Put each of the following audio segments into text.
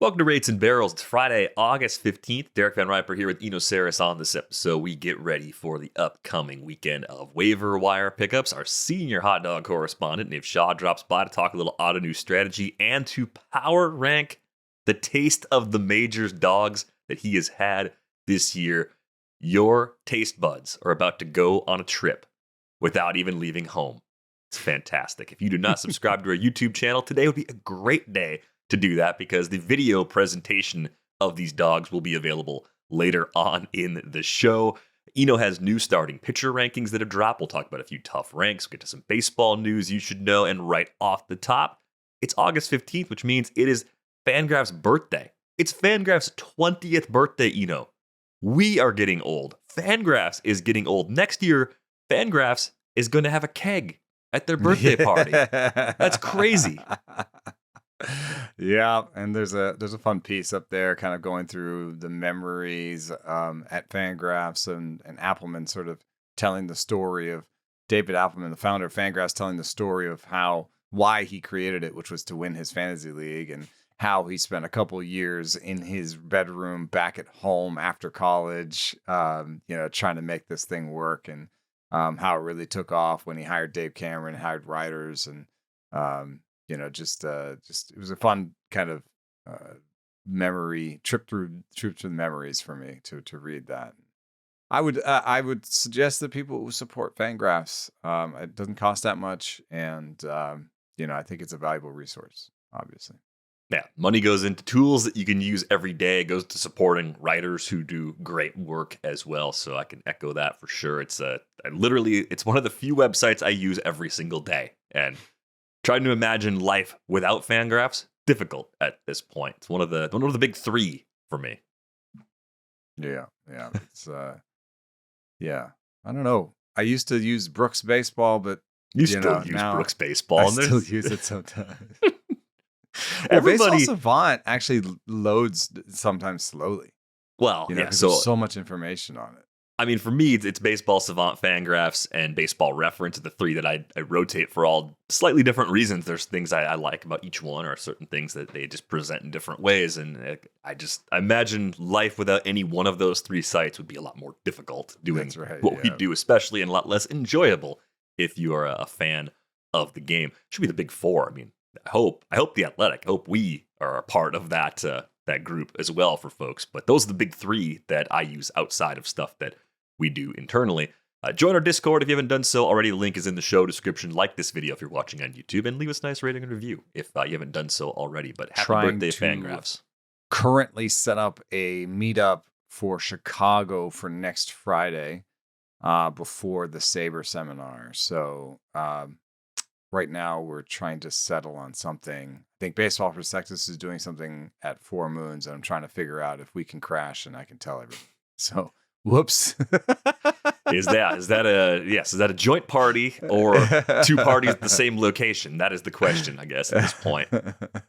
Welcome to Rates and Barrels. It's Friday, August 15th. Derek Van Riper here with Eno on this episode. We get ready for the upcoming weekend of waiver wire pickups. Our senior hot dog correspondent, Niv Shah, drops by to talk a little Ottoneu strategy and to power rank the taste of the majors dogs that he has had this year. Your taste buds are about to go on a trip without even leaving home. It's fantastic. If you do not subscribe to our YouTube channel, today would be a great day to do that because the video presentation of these dogs will be available later on in the show. Eno has new starting pitcher rankings that have dropped. We'll talk about a few tough ranks. We'll get to some baseball news you should know. And right off the top, it's August 15th, which means it is FanGraphs' birthday. It's FanGraphs' 20th birthday, Eno. We are getting old. FanGraphs is getting old. Next year, FanGraphs is going to have a keg at their birthday party. That's crazy. Yeah, and there's a fun piece up there kind of going through the memories at FanGraphs and Appleman sort of telling the story of David Appleman, the founder of FanGraphs, telling the story of why he created it, which was to win his fantasy league, and how he spent a couple of years in his bedroom back at home after college, trying to make this thing work, and how it really took off when he hired Dave Cameron, hired writers, and just it was a fun kind of memory trip through the memories for me to read that. I would suggest that people who support FanGraphs, it doesn't cost that much, and I think it's a valuable resource, obviously. Yeah, money goes into tools that you can use every day. It goes to supporting writers who do great work as well. So I can echo that for sure. It's one of the few websites I use every single day, and trying to imagine life without FanGraphs, difficult at this point. It's one of the big three for me. Yeah. It's I don't know. I used to use Brooks Baseball, but you still use Brooks Baseball. I still use it sometimes. Baseball Savant actually loads sometimes slowly. Well, there's so much information on it. I mean, for me, it's Baseball Savant, FanGraphs, and Baseball Reference, the three that I rotate for all slightly different reasons. There's things I like about each one, or certain things that they just present in different ways. And I imagine life without any one of those three sites would be a lot more difficult doing we do, especially, and a lot less enjoyable if you are a fan of the game. Should be the big four. I mean, I hope the Athletic. I hope we are a part of that group as well for folks. But those are the big three that I use outside of stuff that we do internally. Join our Discord if you haven't done so already. The link is in the show description. Like this video if you're watching on YouTube, and leave us a nice rating and review if you haven't done so already. But happy birthday, FanGraphs. Currently set up a meetup for Chicago for next Friday before the Sabre seminar. So right now we're trying to settle on something. I think Baseball Prospectus is doing something at Four Moons, and I'm trying to figure out if we can crash and I can tell everyone. So whoops. Is that a joint party or two parties at the same location? That is the question, I guess, at this point.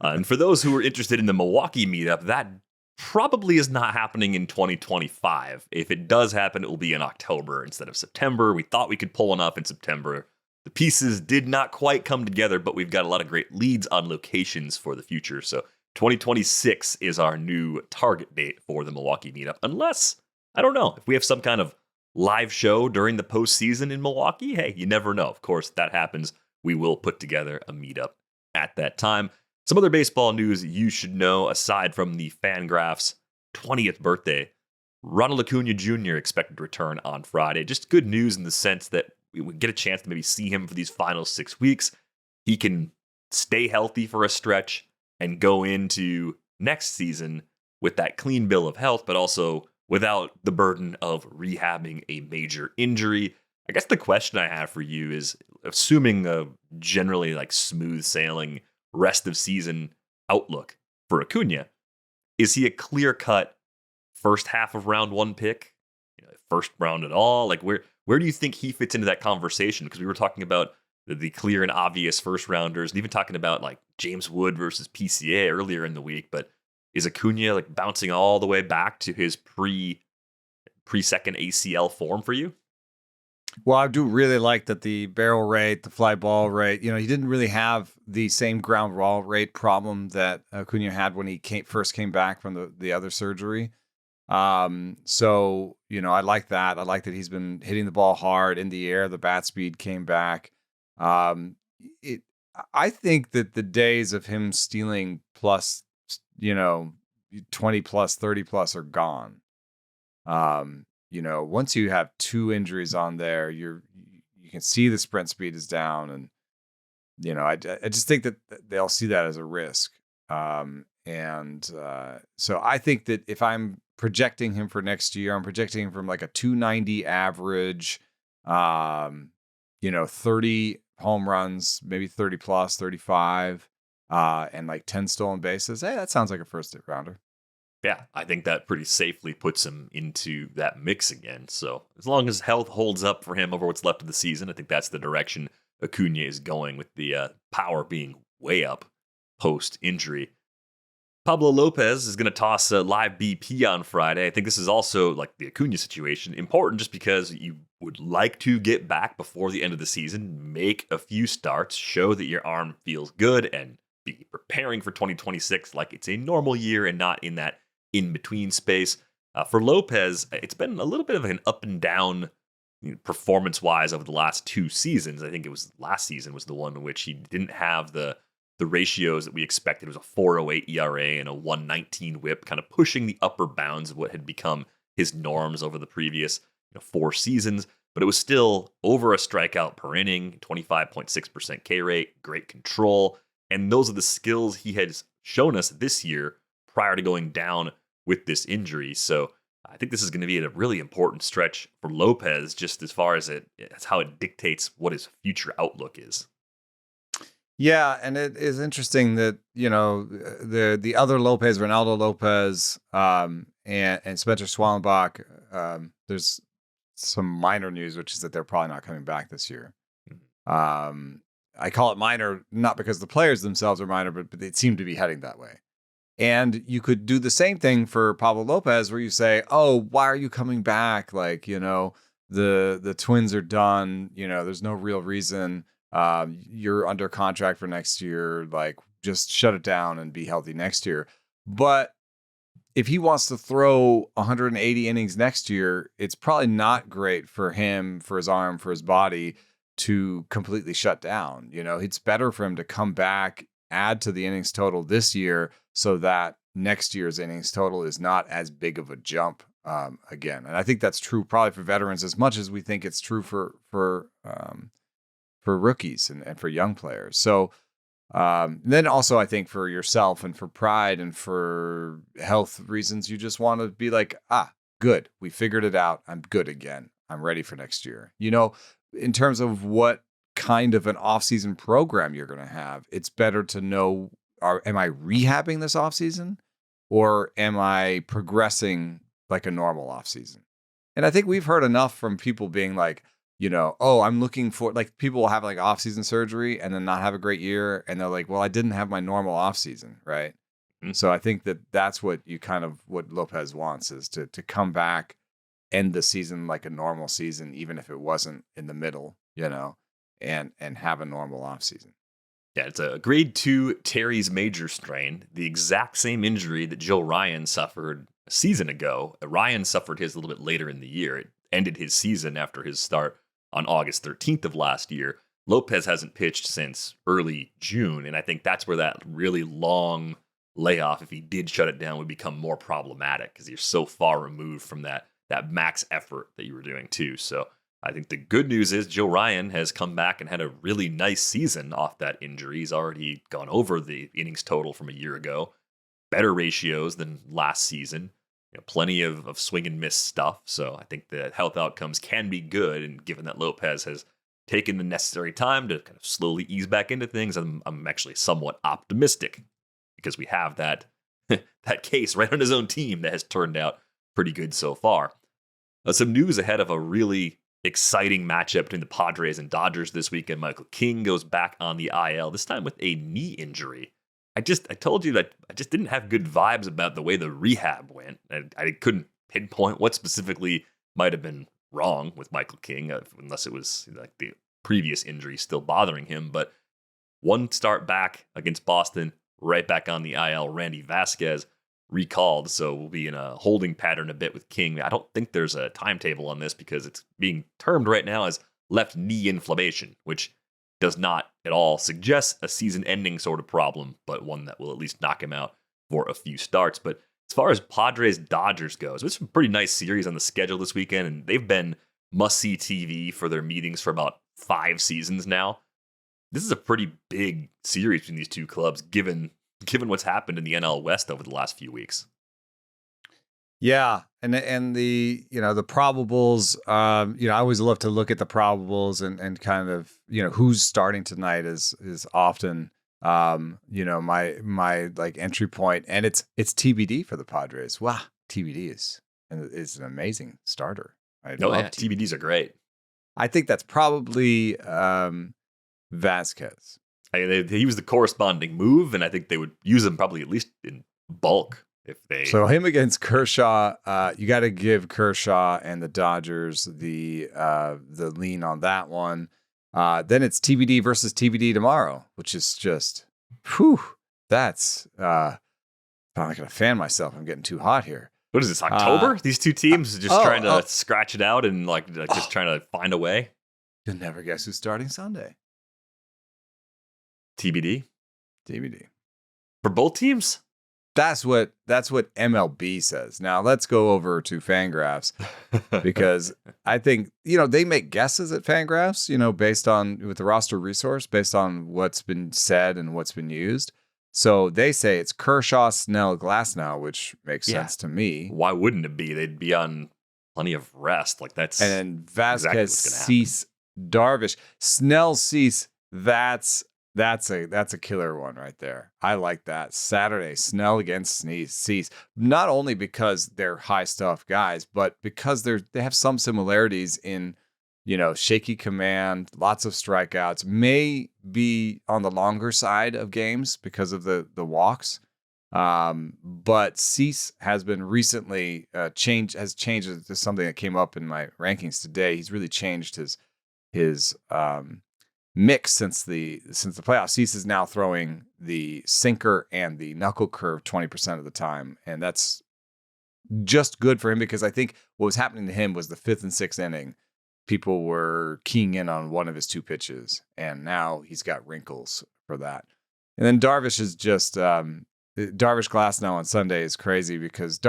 And for those who are interested in the Milwaukee meetup, that probably is not happening in 2025. If it does happen, it will be in October instead of September. We thought we could pull one up in September. The pieces did not quite come together, but we've got a lot of great leads on locations for the future. So 2026 is our new target date for the Milwaukee meetup, unless, I don't know, if we have some kind of live show during the postseason in Milwaukee. Hey, you never know. Of course, that happens. We will put together a meetup at that time. Some other baseball news you should know, aside from the FanGraphs 20th birthday. Ronald Acuña Jr. expected to return on Friday. Just good news in the sense that we would get a chance to maybe see him for these final 6 weeks. He can stay healthy for a stretch and go into next season with that clean bill of health, but also without the burden of rehabbing a major injury. I guess the question I have for you is, assuming a generally smooth sailing rest of season outlook for Acuña, is he a clear-cut first half of round one pick? First round at all? Where do you think he fits into that conversation? Because we were talking about the clear and obvious first rounders, and even talking about James Wood versus PCA earlier in the week. But is Acuña bouncing all the way back to his pre-second ACL form for you? Well, I do really like that the barrel rate, the fly ball rate, he didn't really have the same ground ball rate problem that Acuña had when he first came back from the other surgery. So, I like that. I like that he's been hitting the ball hard in the air. The bat speed came back. Um, I think that the days of him stealing plus, 20 plus, 30 plus are gone. Once you have 2 injuries on there, you can see the sprint speed is down, and I just think that they'll see that as a risk. So I think that if I'm projecting him for next year, I'm projecting him from like a 290 average, 30 home runs, maybe 30 plus, 35, and like 10 stolen bases. Hey, that sounds like a first rounder. Yeah, I think that pretty safely puts him into that mix again. So as long as health holds up for him over what's left of the season, I think that's the direction Acuña is going, with the power being way up post-injury. Pablo Lopez is going to toss a live BP on Friday. I think this is also, like the Acuña situation, important just because you would like to get back before the end of the season, make a few starts, show that your arm feels good, and be preparing for 2026 like it's a normal year and not in that in-between space. For Lopez, it's been a little bit of an up and down performance-wise over the last 2 seasons. I think it was last season was the one in which he didn't have the ratios that we expected. It was a 4.08 ERA and a 1.19 WHIP, kind of pushing the upper bounds of what had become his norms over the previous 4 seasons. But it was still over a strikeout per inning, 25.6% K rate, great control. And those are the skills he has shown us this year prior to going down with this injury. So I think this is going to be a really important stretch for Lopez, just as far as that's how it dictates what his future outlook is. Yeah, and it is interesting that the other Lopez, Ronaldo Lopez, and Spencer Schwallenbach. There's some minor news, which is that they're probably not coming back this year. I call it minor not because the players themselves are minor, but they seem to be heading that way. And you could do the same thing for Pablo Lopez, where you say, "Oh, why are you coming back? Like, the Twins are done. There's no real reason. You're under contract for next year. Like, just shut it down and be healthy next year." But if he wants to throw 180 innings next year, it's probably not great for him, for his arm, for his body to completely shut down. It's better for him to come back, add to the innings total this year so that next year's innings total is not as big of a jump again. And I think that's true probably for veterans as much as we think it's true for rookies and for young players. So then also I think for yourself and for pride and for health reasons, you just want to be like, good. We figured it out. I'm good again. I'm ready for next year. In terms of what kind of an off-season program you're going to have, it's better to know, am I rehabbing this off-season or am I progressing like a normal off-season? And I think we've heard enough from people being like, I'm looking for, like, people will have like off-season surgery and then not have a great year. And they're like, well, I didn't have my normal off-season, right? Mm-hmm. So I think that's what what Lopez wants is to come back, end the season like a normal season, even if it wasn't in the middle, and have a normal offseason. Yeah, it's a grade 2 Terry's major strain, the exact same injury that Joe Ryan suffered a season ago. Ryan suffered his a little bit later in the year. It ended his season after his start on August 13th of last year. Lopez hasn't pitched since early June, and I think that's where that really long layoff, if he did shut it down, would become more problematic because you're so far removed from that max effort that you were doing too. So I think the good news is Joe Ryan has come back and had a really nice season off that injury. He's already gone over the innings total from a year ago, better ratios than last season, plenty of swing and miss stuff. So I think the health outcomes can be good. And given that Lopez has taken the necessary time to kind of slowly ease back into things, I'm actually somewhat optimistic because we have that case right on his own team that has turned out pretty good so far. Some news ahead of a really exciting matchup between the Padres and Dodgers this weekend. Michael King goes back on the IL, this time with a knee injury. I told you that I just didn't have good vibes about the way the rehab went. I couldn't pinpoint what specifically might have been wrong with Michael King, unless it was like the previous injury still bothering him. But one start back against Boston, right back on the IL. Randy Vasquez recalled, so we'll be in a holding pattern a bit with King. I don't think there's a timetable on this because it's being termed right now as left knee inflammation, which does not at all suggest a season-ending sort of problem, but one that will at least knock him out for a few starts. But as far as Padres-Dodgers goes, it's a pretty nice series on the schedule this weekend, and they've been must-see TV for their meetings for about 5 seasons now. This is a pretty big series between these two clubs, given what's happened in the NL West over the last few weeks. Yeah, and the the probables. I always love to look at the probables and kind of who's starting tonight is often my like entry point, and it's TBD for the Padres. Wow, TBD is an amazing starter. TBDs are great. I think that's probably Vasquez. He was the corresponding move, and I think they would use him probably at least in bulk if they. So him against Kershaw, you got to give Kershaw and the Dodgers the lean on that one. Then it's TBD versus TBD tomorrow, which is just, that's. I'm not gonna fan myself. I'm getting too hot here. What is this, October? These two teams just trying to scratch it out and just trying to find a way. You'll never guess who's starting Sunday. TBD for both teams. That's what MLB says. Now let's go over to FanGraphs because I think they make guesses at FanGraphs. Based on with the roster resource, based on what's been said and what's been used. So they say it's Kershaw, Snell, Glasnow, which makes sense to me. Why wouldn't it be? They'd be on plenty of rest. That's and then Vasquez, Cease, Darvish, Snell, Cease. That's a killer one right there. I like that. Saturday, Snell against Cease. Not only because they're high stuff guys, but because they have some similarities in, shaky command, lots of strikeouts, may be on the longer side of games because of the walks. But Cease has been recently changed to something that came up in my rankings today. He's really changed his mix since the playoffs. Cease is now throwing the sinker and the knuckle curve 20% of the time, and that's just good for him because I think what was happening to him was the 5th and 6th inning. People were keying in on one of his 2 pitches, and now he's got wrinkles for that. And then Darvish is just Darvish Glasnow on Sunday is crazy because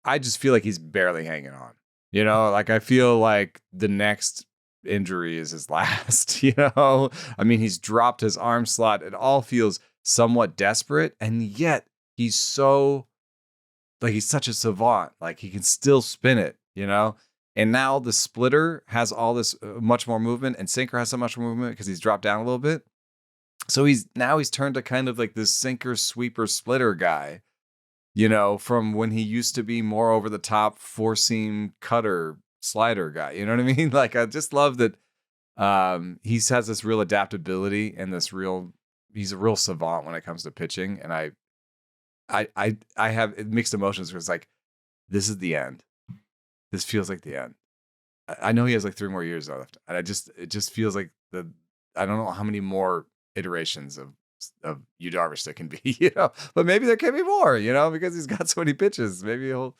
I just feel like he's barely hanging on. I feel like the next injury is his last. He's dropped his arm slot. It all feels somewhat desperate, and yet he's such a savant. He can still spin it, And now the splitter has all this much more movement, and sinker has so much more movement because he's dropped down a little bit. So he's turned to kind of like this sinker, sweeper, splitter guy, from when he used to be more over the top 4-seam cutter slider guy. You know what I mean? I just love that he has this real adaptability and he's a real savant when it comes to pitching. And I have mixed emotions where it's like, this is the end. This feels like the end. I know he has 3 more years left. And it just feels like I don't know how many more iterations of Yu Darvish there can be, but maybe there can be more, because he's got so many pitches. Maybe he'll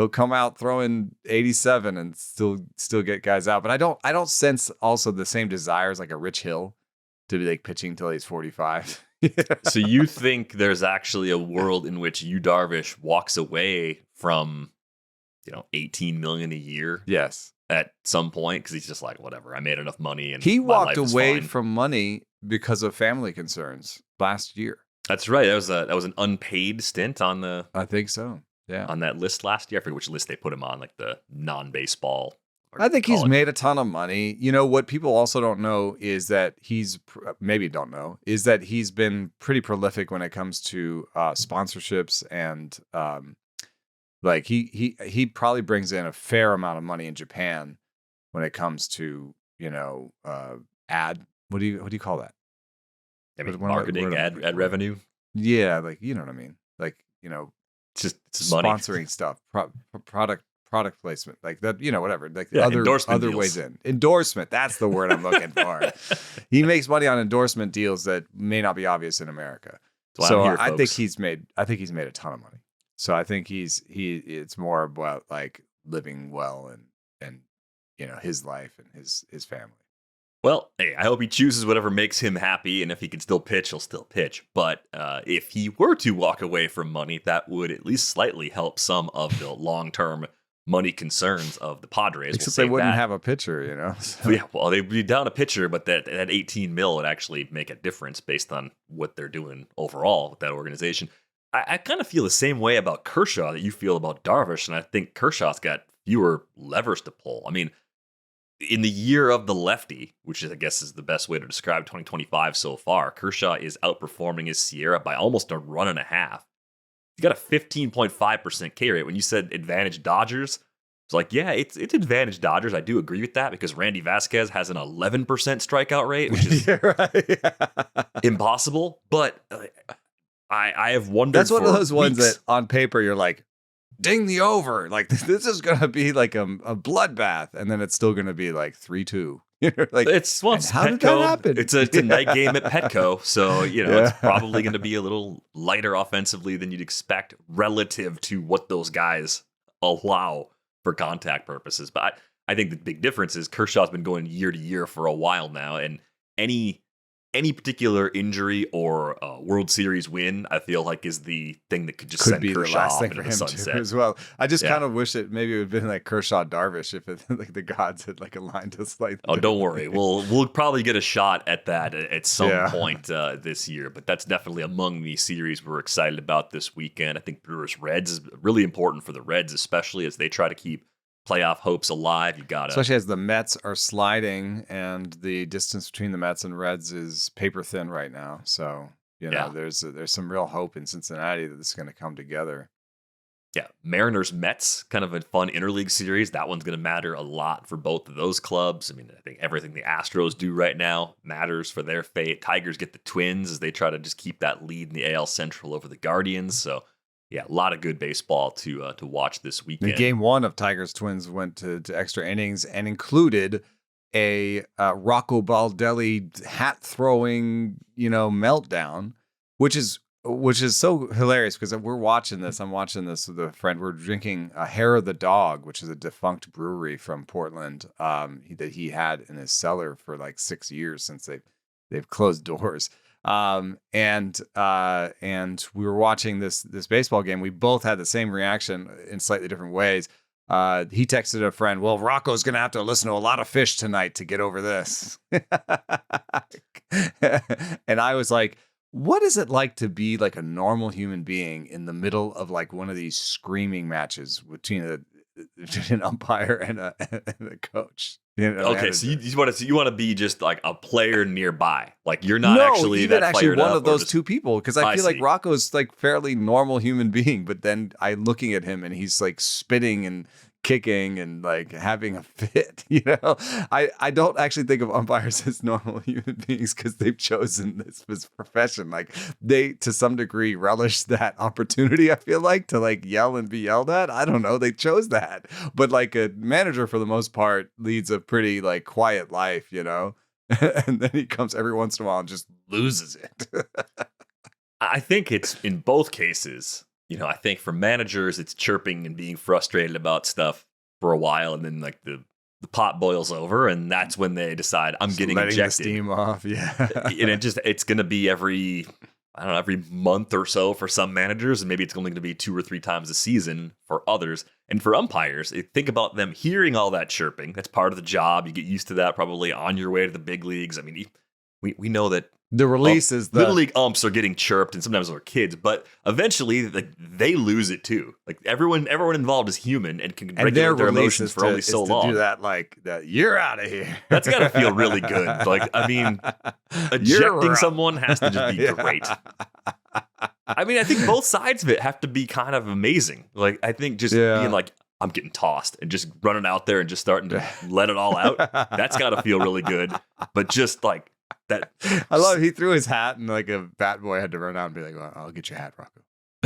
come out throwing 87 and still get guys out. But I don't sense also the same desires like a Rich Hill to be pitching till he's 45. So you think there's actually a world in which Yu Darvish walks away from, $18 million a year? Yes. At some point, because he's just whatever, I made enough money. And he walked away from money because of family concerns last year. That's right. That was an unpaid stint on the. I think so. Yeah. On that list last year. I forget which list they put him on, the non-baseball. I think he's made a ton of money. What people also don't know is that he's been pretty prolific when it comes to sponsorships and he probably brings in a fair amount of money in Japan when it comes to ad. What do you call that? Marketing, ad revenue. Yeah, you know what I mean. It's money. Sponsoring stuff, product product placement, like that, whatever, like endorsement other deals. ways in. Endorsement, that's the word I'm looking for. He makes money on endorsement deals that may not be obvious in America. So I think he's made a ton of money. So I think it's more about like living well and his life and his family. Well, hey, I hope he chooses whatever makes him happy, and if he can still pitch, he'll still pitch. But if he were to walk away from money, that would at least slightly help some of the long-term money concerns of the Padres. Except they wouldn't have a pitcher, So. Yeah, well, they'd be down a pitcher, but that 18 mil would actually make a difference based on what they're doing overall with that organization. I kind of feel the same way about Kershaw that you feel about Darvish, and I think Kershaw's got fewer levers to pull. I mean, in the year of the lefty, which I guess is the best way to describe 2025 so far, Kershaw is outperforming his Sierra by almost a run and a half. He's got a 15.5% K rate. When you said advantage Dodgers, it's like, yeah, it's advantage Dodgers. I do agree with that because Randy Vasquez has an 11% strikeout rate, which is impossible. But I have wondered. That's one of those ones weeks. that on paper you're like, ding the over. Like this is going to be like a bloodbath. And then it's still going to be like 3-2. Like, how did that happen? It's a night game at Petco. So, it's probably going to be a little lighter offensively than you'd expect relative to what those guys allow for contact purposes. But I think the big difference is Kershaw's been going year to year for a while now. And any particular injury or World Series win, I feel like is the thing that could send be Kershaw the last off thing into for the him sunset too, as well. I just kind of wish that maybe it would have been like Kershaw Darvish if like the gods had like aligned us like. Oh, don't worry. We'll probably get a shot at that at some point this year. But that's definitely among the series we're excited about this weekend. I think Brewers Reds is really important for the Reds, especially as they try to keep playoff hopes alive. You got especially as the Mets are sliding and the distance between the Mets and Reds is paper thin right now. So there's some real hope in Cincinnati that this is going to come together. Yeah, Mariners Mets, kind of a fun interleague series. That one's going to matter a lot for both of those clubs. I mean, I think everything the Astros do right now matters for their fate. Tigers get the Twins as they try to just keep that lead in the AL Central over the Guardians. So. Yeah, a lot of good baseball to watch this weekend. The game one of Tigers Twins went to extra innings and included a Rocco Baldelli hat throwing, meltdown, which is so hilarious because we're watching this. I'm watching this with a friend. We're drinking a Hair of the Dog, which is a defunct brewery from Portland that he had in his cellar for like 6 years since they've closed doors. And we were watching this baseball game. We both had the same reaction in slightly different ways. He texted a friend, well, Rocco's going to have to listen to a lot of Fish tonight to get over this. And I was like, what is it like to be like a normal human being in the middle of like one of these screaming matches between an umpire and a coach? Okay, so you want to be just like a player nearby, like you're not actually even that actually one of those just... two people, because I feel like Rocco's like fairly normal human being, but then I'm looking at him and he's like spitting and kicking and like having a fit. I don't actually think of umpires as normal human beings because they've chosen this profession. Like they to some degree relish that opportunity. I feel like to like yell and be yelled at. I don't know, they chose that, but like a manager for the most part leads a pretty like quiet life, and then he comes every once in a while and just loses it. I think it's in both cases. I think for managers, it's chirping and being frustrated about stuff for a while, and then like the pot boils over, and that's when they decide I'm getting letting ejected. The steam off, yeah. And it's going to be every month or so for some managers, and maybe it's only going to be 2 or 3 times a season for others. And for umpires, think about them hearing all that chirping. That's part of the job. You get used to that probably on your way to the big leagues. I mean, we know that. The release is Little League umps are getting chirped, and sometimes they're kids, but eventually they lose it too. Like everyone involved is human and can regulate their emotions for only so long. To do that, like that, you're out of here. That's got to feel really good. Like, I mean, ejecting someone has to just be great. I mean, I think both sides of it have to be kind of amazing. Like, I think just being like, I'm getting tossed and just running out there and just starting to let it all out. That's got to feel really good. But just like. That I love he threw his hat and like a bat boy had to run out and be like, well, I'll get your hat, Rocco.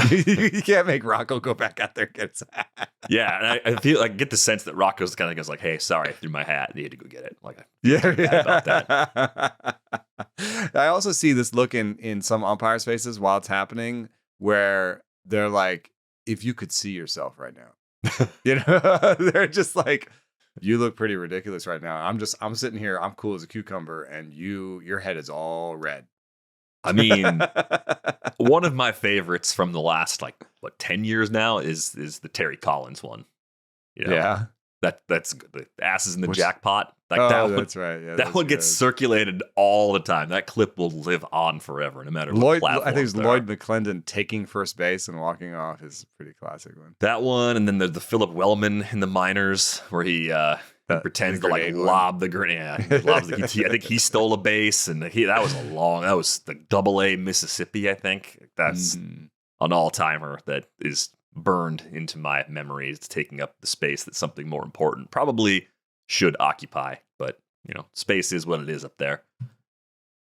You can't make Rocco go back out there and get his hat. Yeah, and I feel like get the sense that Rocco's kind of goes like, "Hey, sorry, I threw my hat. You had to go get it." Like, Yeah, about that. I also see this look in some umpires' faces while it's happening, where they're like, "If you could see yourself right now," they're just like, "You look pretty ridiculous right now. I'm sitting here, I'm cool as a cucumber, and your head is all red." I mean, one of my favorites from the last 10 years now is the Terry Collins one. Yeah. That's good. The asses in the jackpot. That one, that's right. Yeah, that one gets circulated all the time. That clip will live on forever, no matter what platform. I think it's Lloyd McClendon taking first base and walking off is a pretty classic one. That one, and then there's the Philip Wellman in the minors where he pretends to lob the grenade. Yeah, he lobs I think he stole a base, and that was the Double-A Mississippi. I think that's an all-timer that is burned into my memories, taking up the space that something more important probably should occupy. But space is what it is up there.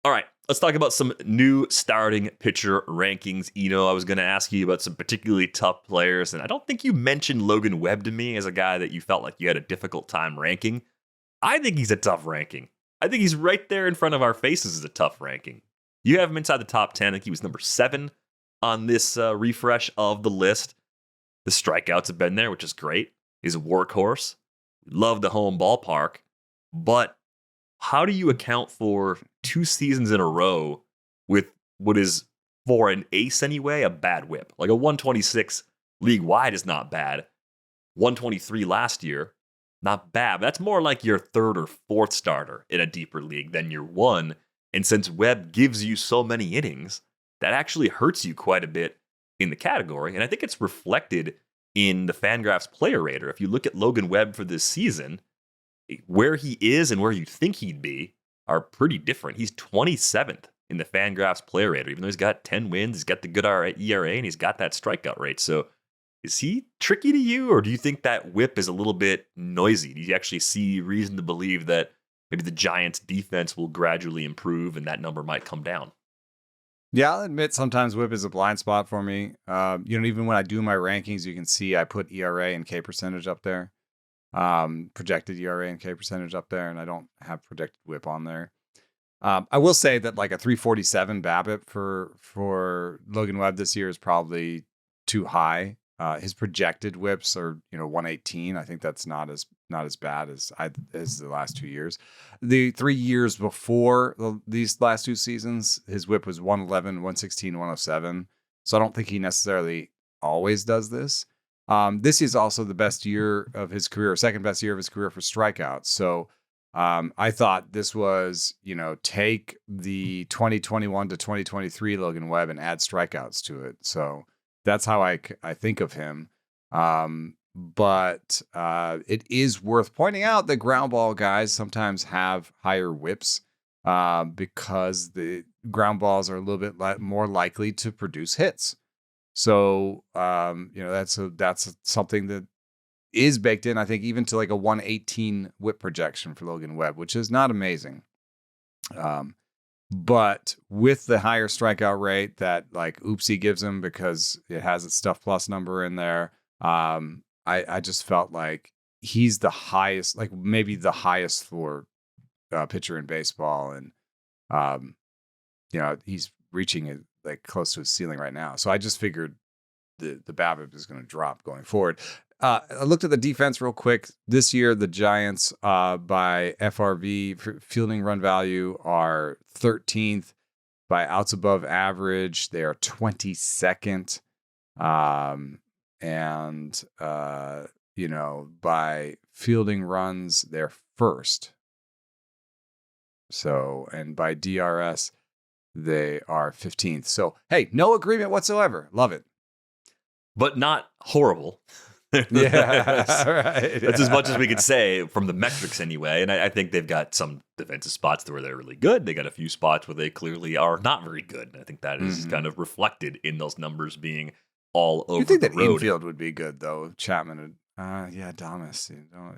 All right, let's talk about some new starting pitcher rankings. I was going to ask you about some particularly tough players, and I don't think you mentioned Logan Webb to me as a guy that you felt like you had a difficult time ranking. I think he's a tough ranking. I think he's right there in front of our faces as a tough ranking. You have him inside the top 10. I think he was number 7 on this refresh of the list. The strikeouts have been there, which is great. He's a workhorse. Love the home ballpark. But how do you account for 2 seasons in a row with what is, for an ace anyway, a bad whip? Like a 126 league-wide is not bad. 123 last year, not bad. But that's more like your 3rd or 4th starter in a deeper league than your 1. And since Webb gives you so many innings, that actually hurts you quite a bit in the category. And I think it's reflected in the FanGraphs player rater. If you look at Logan Webb for this season, where he is and where you think he'd be are pretty different. He's 27th in the FanGraphs player rater, even though he's got 10 wins, he's got the good ERA, and he's got that strikeout rate. So is he tricky to you, or do you think that whip is a little bit noisy? Do you actually see reason to believe that maybe the Giants' defense will gradually improve and that number might come down? Yeah, I'll admit sometimes whip is a blind spot for me. Even when I do my rankings, you can see I put ERA and K percentage up there, projected ERA and K percentage up there, and I don't have projected whip on there. I will say that like a 347 BABIP for Logan Webb this year is probably too high. His projected whips are 118. I think that's not as bad as the last 2 years. The 3 years before these last 2 seasons, his whip was 111, 116, 107. So I don't think he necessarily always does this. This is also the best year of his career, second best year of his career for strikeouts. So I thought this was, take the 2021 to 2023 Logan Webb and add strikeouts to it. So that's how I think of him. But it is worth pointing out that ground ball guys sometimes have higher whips because the ground balls are a little bit more likely to produce hits. So, that's something that is baked in, I think, even to like a 118 whip projection for Logan Webb, which is not amazing. But with the higher strikeout rate that like Oopsie gives him because it has its stuff plus number in there, I just felt like he's the highest, like maybe the highest floor pitcher in baseball, and he's reaching it like close to his ceiling right now. So I just figured the BABIP is going to drop going forward. I looked at the defense real quick. This year, the Giants by FRV, fielding run value, are 13th. By outs above average, they are 22nd. By fielding runs, they're first. So, and by DRS, they are 15th. So, hey, no agreement whatsoever. Love it. But not horrible. Yeah, right. That's as much as we could say from the metrics anyway. And I think they've got some defensive spots where they're really good. They got a few spots where they clearly are not very good. And I think that is kind of reflected in those numbers being all over the road. You think that infield would be good, though? Chapman would, Adames,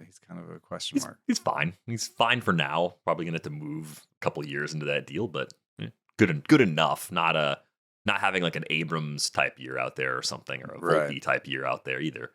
he's kind of a question mark. He's fine. He's fine for now. Probably going to have to move a couple years into that deal, but good enough. Not not having like an Abrams type year out there or something, or a Volpe type year out there either.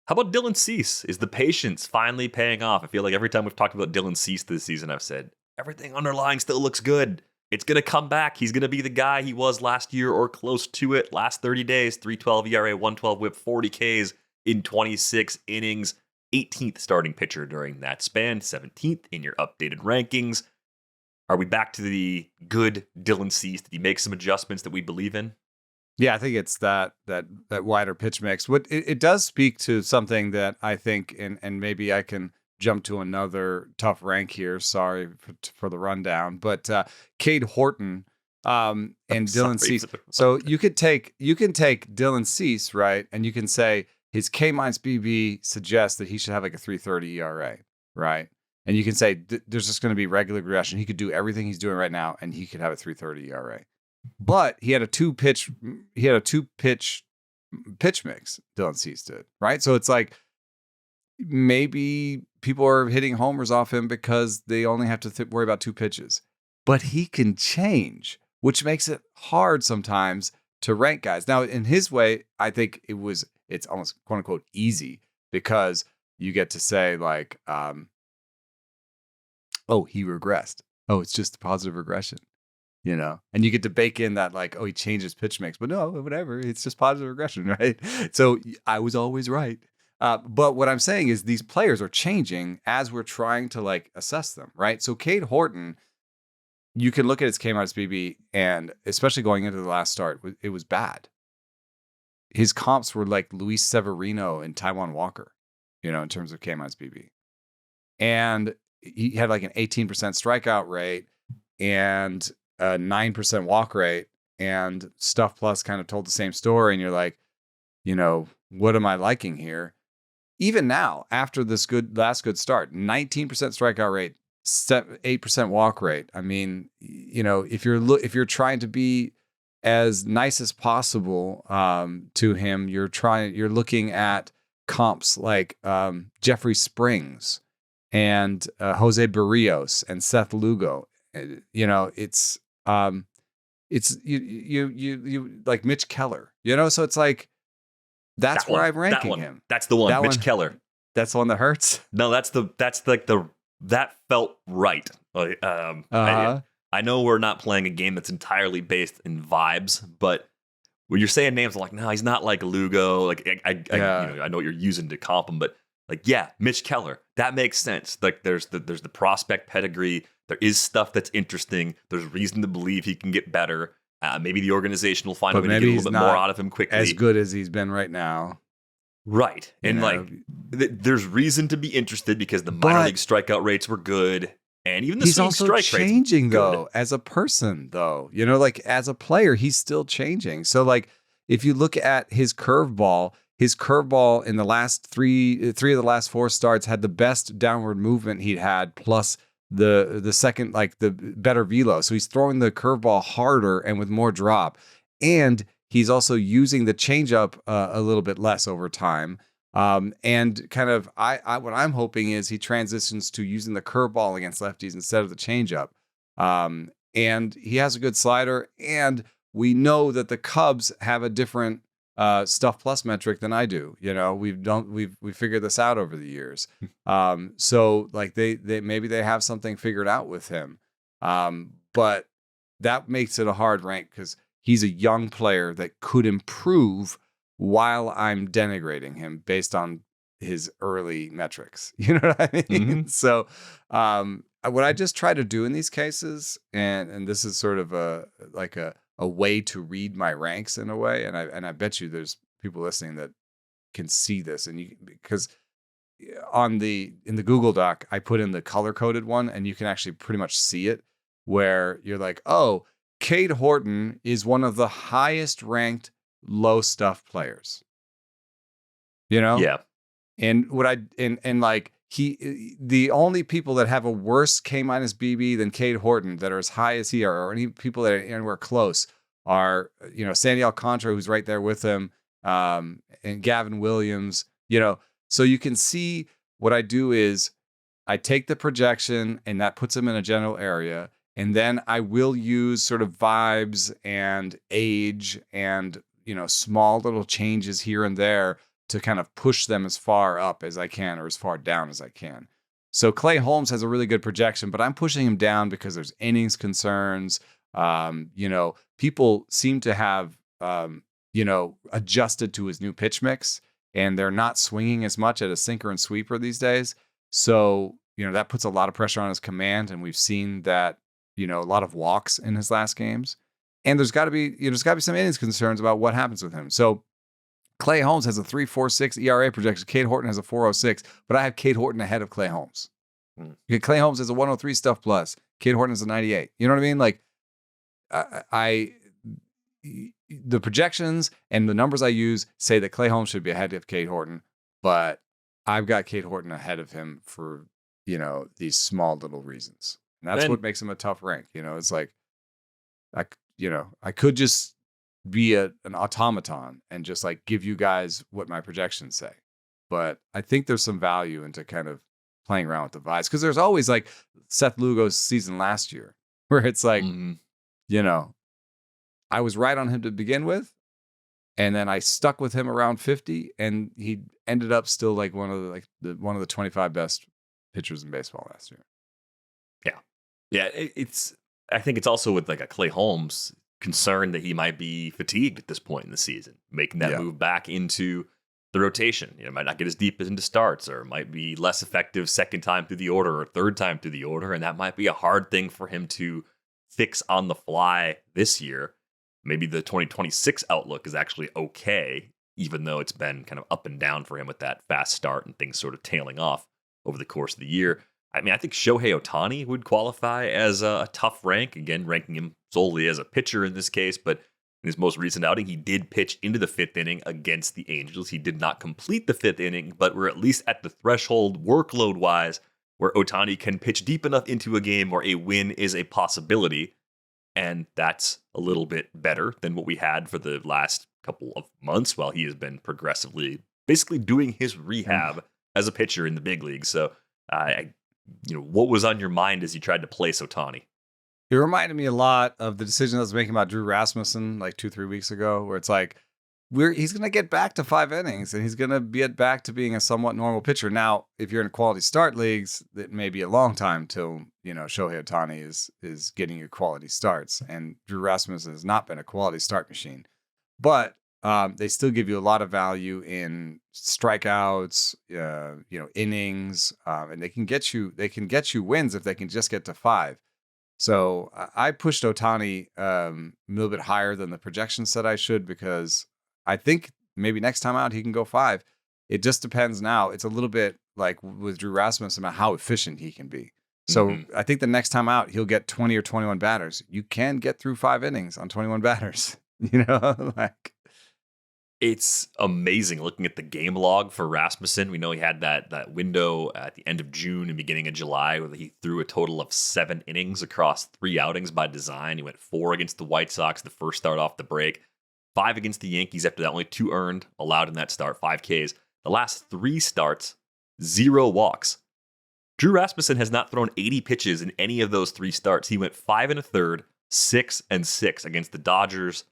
How about Dylan Cease? Is the patience finally paying off? I feel like every time we've talked about Dylan Cease this season, I've said everything underlying still looks good. It's going to come back. He's going to be the guy he was last year or close to it. Last 30 days, 3.12 ERA, 112 whip, 40 Ks in 26 innings. 18th starting pitcher during that span, 17th in your updated rankings. Are we back to the good Dylan Cease? Did he make some adjustments that we believe in? Yeah, I think it's that wider pitch mix. What it does speak to something that I think, and maybe I can jump to another tough rank here. Sorry for the rundown, but Cade Horton and Dylan Cease. So you can take Dylan Cease, right, and you can say his K- BB suggests that he should have like a 3.30 ERA, right? And you can say there's just going to be regular regression. He could do everything he's doing right now, and he could have a 3.30 ERA. But he had a two pitch mix. Dylan Cease did, right? So it's like maybe people are hitting homers off him because they only have to worry about two pitches. But he can change, which makes it hard sometimes to rank guys. Now, in his way, I think it's almost quote unquote easy because you get to say like, oh, he regressed. Oh, it's just a positive regression. You know, and you get to bake in that like, oh, he changed his pitch mix, but no, whatever. It's just positive regression, right? So I was always right. But what I'm saying is these players are changing as we're trying to like assess them, right? So Cade Horton, you can look at his K- BB, and especially going into the last start, it was bad. His comps were like Luis Severino and Taijuan Walker, you know, in terms of K- BB. And he had like an 18% strikeout rate and a 9% walk rate, and Stuff Plus kind of told the same story. And you're like, you know, what am I liking here? Even now, after this last good start, 19% strikeout rate, 8% walk rate. I mean, you know, if you're trying to be as nice as possible to him, you're looking at comps like Jeffrey Springs and Jose Barrios and Seth Lugo. You know, it's you like Mitch Keller, you know, so it's like that's where I'm ranking him. That's the one, Mitch Keller. That's the one that hurts. No, that felt right. I know we're not playing a game that's entirely based in vibes, but when you're saying names, I'm like, no, he's not like Lugo. Like I know what you're using to comp him, but like, yeah, Mitch Keller, that makes sense. Like there's the prospect pedigree. There is stuff that's interesting. There's reason to believe he can get better. Maybe the organization will find a way to get a little bit more out of him quickly. As good as he's been right now. Right. And like, there's reason to be interested because the minor league strikeout rates were good. And even the swing strike rates. He's also changing, though, as a person, though. You know, like, as a player, he's still changing. So, like, if you look at his curveball in the last three of the last four starts had the best downward movement he'd had, plus the second, like, the better velo. So he's throwing the curveball harder and with more drop. And he's also using the changeup a little bit less over time. And kind of, what I'm hoping is he transitions to using the curveball against lefties instead of the changeup. And he has a good slider. And we know that the Cubs have a different Stuff Plus metric than I do. You know, we've figured this out over the years. So like they maybe they have something figured out with him. But that makes it a hard rank because he's a young player that could improve while I'm denigrating him based on his early metrics. You know what I mean? Mm-hmm. So what I just try to do in these cases, and this is sort of a way to read my ranks in a way, and I bet you there's people listening that can see this, and because in the Google Doc I put in the color coded one, and you can actually pretty much see it where you're like, oh, Cade Horton is one of the highest ranked low stuff players. You know? Yeah. And like the only people that have a worse K- BB than Cade Horton that are as high as he are, or any people that are anywhere close, are, you know, Sandy Alcantara, who's right there with him, and Gavin Williams, you know. So you can see what I do is I take the projection and that puts him in a general area. And then I will use sort of vibes and age and, small little changes here and there to kind of push them as far up as I can or as far down as I can. So Clay Holmes has a really good projection, but I'm pushing him down because there's innings concerns. People seem to have, adjusted to his new pitch mix, and they're not swinging as much at a sinker and sweeper these days. So, that puts a lot of pressure on his command. And we've seen that, a lot of walks in his last games. And there's got to be some innings concerns about what happens with him. So Clay Holmes has a 3.46 ERA projection. Cade Horton has a 4.06, but I have Cade Horton ahead of Clay Holmes. Clay Holmes has a 103 stuff plus. Cade Horton has a 98. You know what I mean? Like, the projections and the numbers I use say that Clay Holmes should be ahead of Cade Horton, but I've got Cade Horton ahead of him for, these small little reasons. And that's what makes him a tough rank. It's like, I could just be an automaton and just like give you guys what my projections say. But I think there's some value into kind of playing around with the vibes, because there's always like Seth Lugo's season last year where it's like, I was right on him to begin with, and then I stuck with him around 50, and he ended up still like one of the 25 best pitchers in baseball last year. Yeah. I think it's also with like a Clay Holmes concern that he might be fatigued at this point in the season, making that move back into the rotation. Might not get as deep into starts, or might be less effective second time through the order or third time through the order. And that might be a hard thing for him to fix on the fly this year. Maybe the 2026 outlook is actually okay, even though it's been kind of up and down for him with that fast start and things sort of tailing off over the course of the year. I mean, I think Shohei Ohtani would qualify as a tough rank, again, ranking him solely as a pitcher in this case, but in his most recent outing, he did pitch into the fifth inning against the Angels. He did not complete the fifth inning, but we're at least at the threshold workload-wise where Ohtani can pitch deep enough into a game where a win is a possibility. And that's a little bit better than what we had for the last couple of months while he has been progressively basically doing his rehab as a pitcher in the big leagues. So, what was on your mind as you tried to place Ohtani? It reminded me a lot of the decision I was making about Drew Rasmussen like 2-3 weeks ago, where it's like, he's going to get back to 5 innings and he's going to get back to being a somewhat normal pitcher. Now, if you're in quality start leagues, it may be a long time till, Shohei Ohtani is getting you quality starts. And Drew Rasmussen has not been a quality start machine. But they still give you a lot of value in strikeouts, innings, and they can get you wins if they can just get to 5. So I pushed Ohtani a little bit higher than the projections said I should, because I think maybe next time out he can go 5. It just depends now. It's a little bit like with Drew Rasmussen about how efficient he can be. So I think the next time out he'll get 20 or 21 batters. You can get through 5 innings on 21 batters. It's amazing looking at the game log for Rasmussen. We know he had that window at the end of June and beginning of July where he threw a total of 7 innings across 3 outings by design. He went 4 against the White Sox, the first start off the break, 5 against the Yankees after that, only 2 earned, allowed in that start, 5 Ks. The last 3 starts, 0 walks. Drew Rasmussen has not thrown 80 pitches in any of those 3 starts. He went 5 1/3, 6 and 6 against the Dodgers,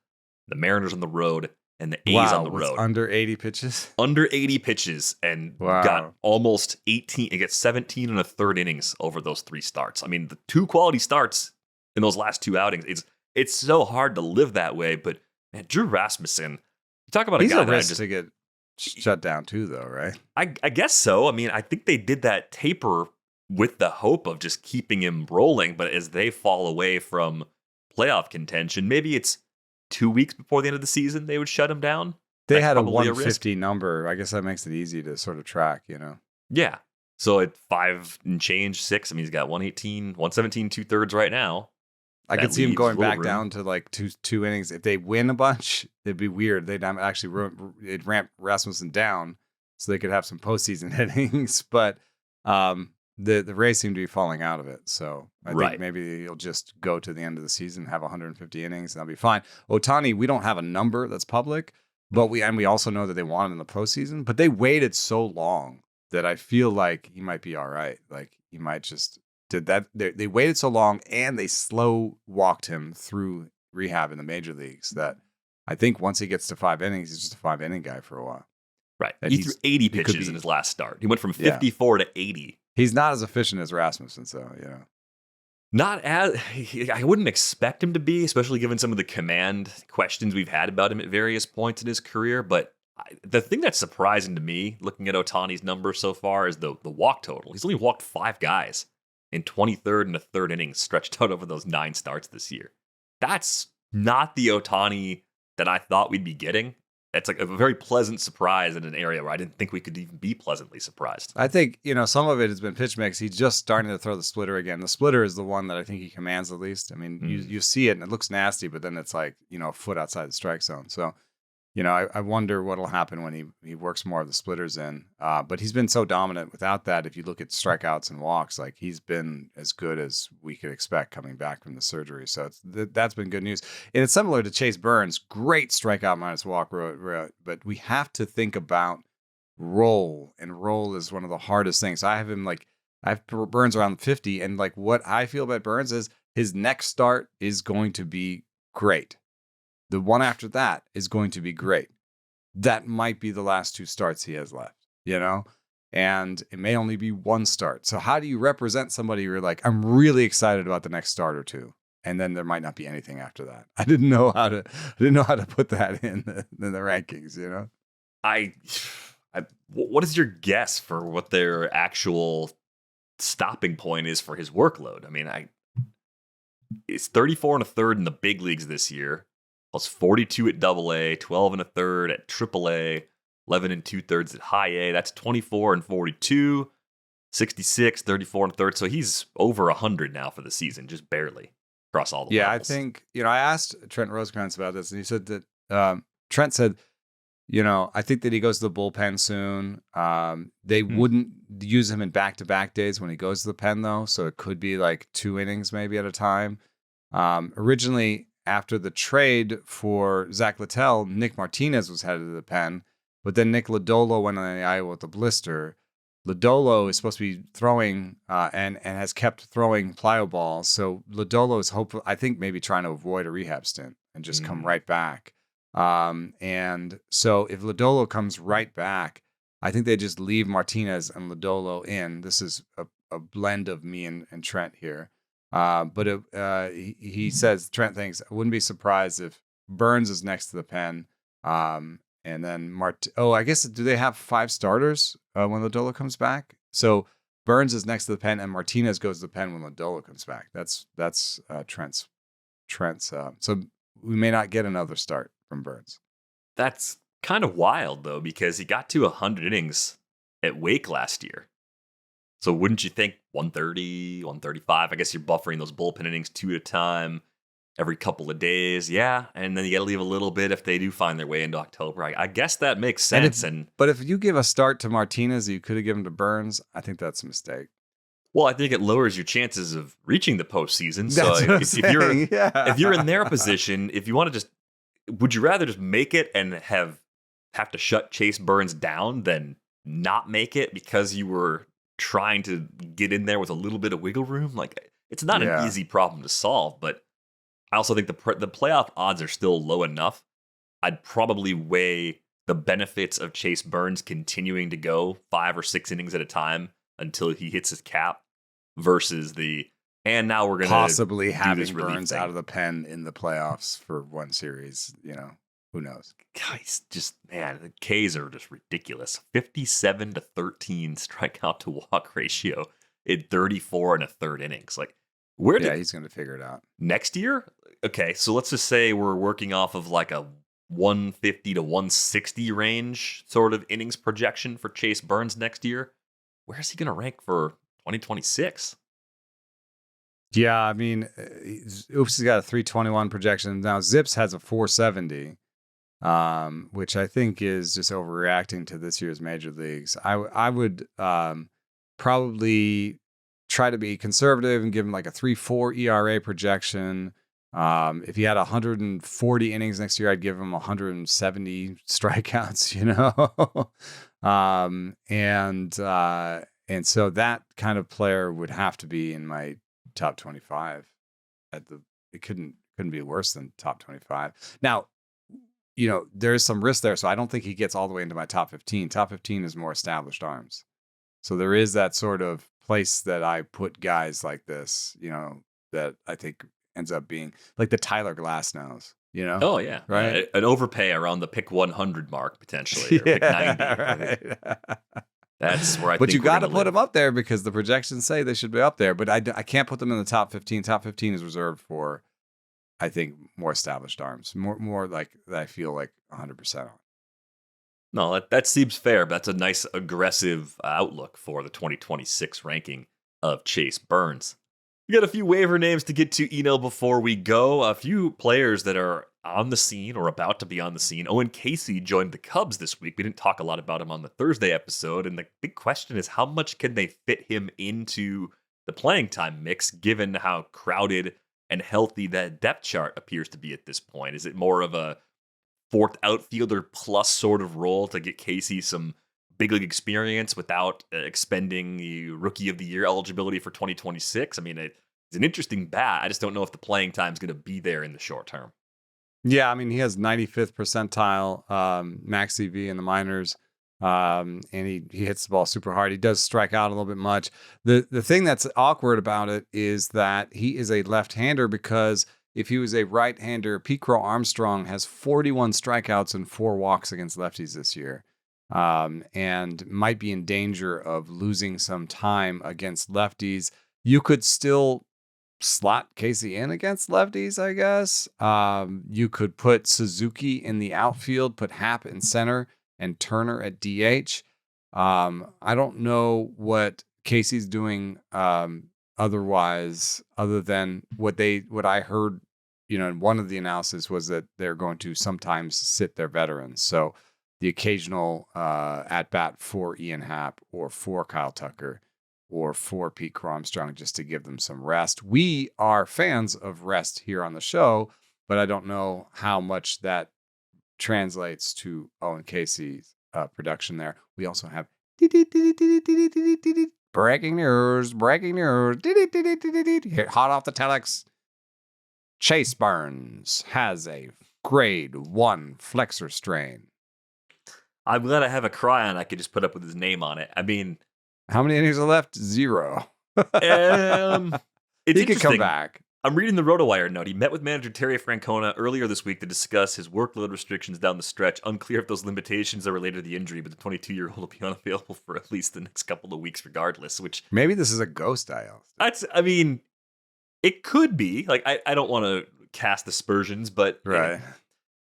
the Mariners on the road, and the A's on the road. Under 80 pitches? Under 80 pitches, and got almost 18. It gets 17 1/3 innings over those 3 starts. I mean, the 2 quality starts in those last 2 outings. It's so hard to live that way, but man, Drew Rasmussen, you talk about a guy that to get shut down too, though, right? I guess so. I mean, I think they did that taper with the hope of just keeping him rolling, but as they fall away from playoff contention, maybe it's 2 weeks before the end of the season they would shut him down. They had a 150 number. I guess that makes it easy to sort of track, Yeah. So at 5 and change, 6, I mean, he's got 118, 117, 2/3 right now. I could see him going back down to like two innings. If they win a bunch, it'd be weird. They'd actually it'd ramp Rasmussen down so they could have some postseason innings. But the Rays seem to be falling out of it. So I think maybe he'll just go to the end of the season, have 150 innings, and that'll be fine. Ohtani, we don't have a number that's public, but we also know that they want him in the postseason. But they waited so long that I feel like he might be all right. Like he might just did that. They waited so long and they slow walked him through rehab in the major leagues that I think once he gets to 5 innings, he's just a 5-inning guy for a while. Right. He threw 80 pitches in his last start. He went from 54 to 80. He's not as efficient as Rasmussen, so, Not as I wouldn't expect him to be, especially given some of the command questions we've had about him at various points in his career. But the thing that's surprising to me, looking at Ohtani's numbers so far, is the walk total. He's only walked 5 guys in 23rd and a third innings stretched out over those 9 starts this year. That's not the Ohtani that I thought we'd be getting. That's like a very pleasant surprise in an area where I didn't think we could even be pleasantly surprised. I think, some of it has been pitch mix. He's just starting to throw the splitter again. The splitter is the one that I think he commands the least. I mean, you see it and it looks nasty, but then it's like, a foot outside the strike zone. So, I wonder what'll happen when he works more of the splitters in. But he's been so dominant without that. If you look at strikeouts and walks, like he's been as good as we could expect coming back from the surgery. So that's been good news. And it's similar to Chase Burns. Great strikeout minus walk, but we have to think about roll, and roll is one of the hardest things. I have Burns around 50, and like what I feel about Burns is his next start is going to be great. The one after that is going to be great. That might be the last 2 starts he has left, and it may only be 1 start. So how do you represent somebody who you're like, I'm really excited about the next start or 2, and then there might not be anything after that? I didn't know how to put that in the rankings, What is your guess for what their actual stopping point is for his workload? I mean, it's 34 and a third in the big leagues this year. Plus 42 at AA, 12 and a third at AAA, 11 and 2/3 at high A. That's 24 and 42, 66, 34 and a third. So he's over 100 now for the season, just barely across all the levels. I think, I asked Trent Rosecrans about this, and he said that Trent said, I think that he goes to the bullpen soon. They wouldn't use him in back-to-back days when he goes to the pen, though. So it could be like 2 innings maybe at a time. Originally, after the trade for Zach Littell, Nick Martinez was headed to the pen, but then Nick Lodolo went on the IL with the blister. Lodolo is supposed to be throwing and has kept throwing plyo balls. So Lodolo is I think maybe trying to avoid a rehab stint and just come right back. And so if Lodolo comes right back, I think they just leave Martinez and Lodolo in. This is a blend of me and Trent here. But he says, Trent thinks, I wouldn't be surprised if Burns is next to the pen. And then I guess, do they have 5 starters when Lodolo comes back? So Burns is next to the pen and Martinez goes to the pen when Lodolo comes back. That's Trent's. So we may not get another start from Burns. That's kind of wild, though, because he got to 100 innings at Wake last year. So wouldn't you think 130, 135? I guess you're buffering those bullpen innings 2 at a time every couple of days. Yeah. And then you got to leave a little bit if they do find their way into October. I guess that makes sense. But if you give a start to Martinez, you could have given to Burns. I think that's a mistake. Well, I think it lowers your chances of reaching the postseason. That's So what if you're in their position, if you want to would you rather just make it and have to shut Chase Burns down than not make it because you were trying to get in there with a little bit of wiggle room? Like, it's not an easy problem to solve, but I also think the playoff odds are still low enough. I'd probably weigh the benefits of Chase Burns continuing to go 5 or 6 innings at a time until he hits his cap versus and now we're going to possibly having Burns out of the pen in the playoffs for one series. Who knows? Guys, the K's are just ridiculous. 57 to 13 strikeout to walk ratio in 34 and a third innings. Like, he's going to figure it out next year. Okay, so let's just say we're working off of like a 150 to 160 range sort of innings projection for Chase Burns next year. Where is he going to rank for 2026? Yeah, I mean, Oops has got a 321 projection. Now Zips has a 470. Which I think is just overreacting to this year's major leagues. I would probably try to be conservative and give him like a 3.4 ERA projection. If he had 140 innings next year, I'd give him 170 strikeouts, And so that kind of player would have to be in my top 25 it couldn't be worse than top 25. Now, there's some risk there. So I don't think he gets all the way into my top 15. Top 15 is more established arms. So there is that sort of place that I put guys like this, that I think ends up being like the Tyler Glasnows, Oh, yeah. Right. An overpay around the pick 100 mark, potentially, or pick 90. Right. That's where I think But you got to to put them up there because the projections say they should be up there. But I can't put them in the top 15. Top 15 is reserved for, I think, more established arms, more like that I feel like 100% on. No, that seems fair, but that's a nice aggressive outlook for the 2026 ranking of Chase Burns. We got a few waiver names to get to, Eno, before we go. A few players that are on the scene or about to be on the scene. Owen Caissie joined the Cubs this week. We didn't talk a lot about him on the Thursday episode, and the big question is how much can they fit him into the playing time mix, given how crowded and healthy that depth chart appears to be at this point? Is it more of a fourth outfielder plus sort of role to get Caissie some big league experience without expending the rookie of the year eligibility for 2026? I mean, it's an interesting bat. I just don't know if the playing time is going to be there in the short term. Yeah, I mean, he has 95th percentile max EV in the minors, and he hits the ball super hard. He does strike out a little bit much. The thing that's awkward about it is that he is a left-hander, because if he was a right-hander, Pete Crow Armstrong has 41 strikeouts and 4 walks against lefties this year, and might be in danger of losing some time against lefties. You could still slot Caissie in against lefties, I guess. You could put Suzuki in the outfield, put Happ in center, and Turner at DH. I don't know what Caissie's doing otherwise, other than what I heard, in one of the analysis was that they're going to sometimes sit their veterans. So the occasional at bat for Ian Happ or for Kyle Tucker or for Pete Crow Armstrong, just to give them some rest. We are fans of rest here on the show, but I don't know how much that translates to Owen Caissie's production there. We also have breaking news, hot off the telex. Chase Burns has a grade 1 flexor strain. I'm glad I have a cryon I could just put up with his name on it. I mean, how many innings are left? 0. It's he could come back. I'm reading the RotoWire note. He met with manager Terry Francona earlier this week to discuss his workload restrictions down the stretch. Unclear if those limitations are related to the injury, but the 22-year-old will be unavailable for at least the next couple of weeks regardless, which... Maybe this is a ghost IL. It could be. Like, I don't want to cast aspersions, but... Right.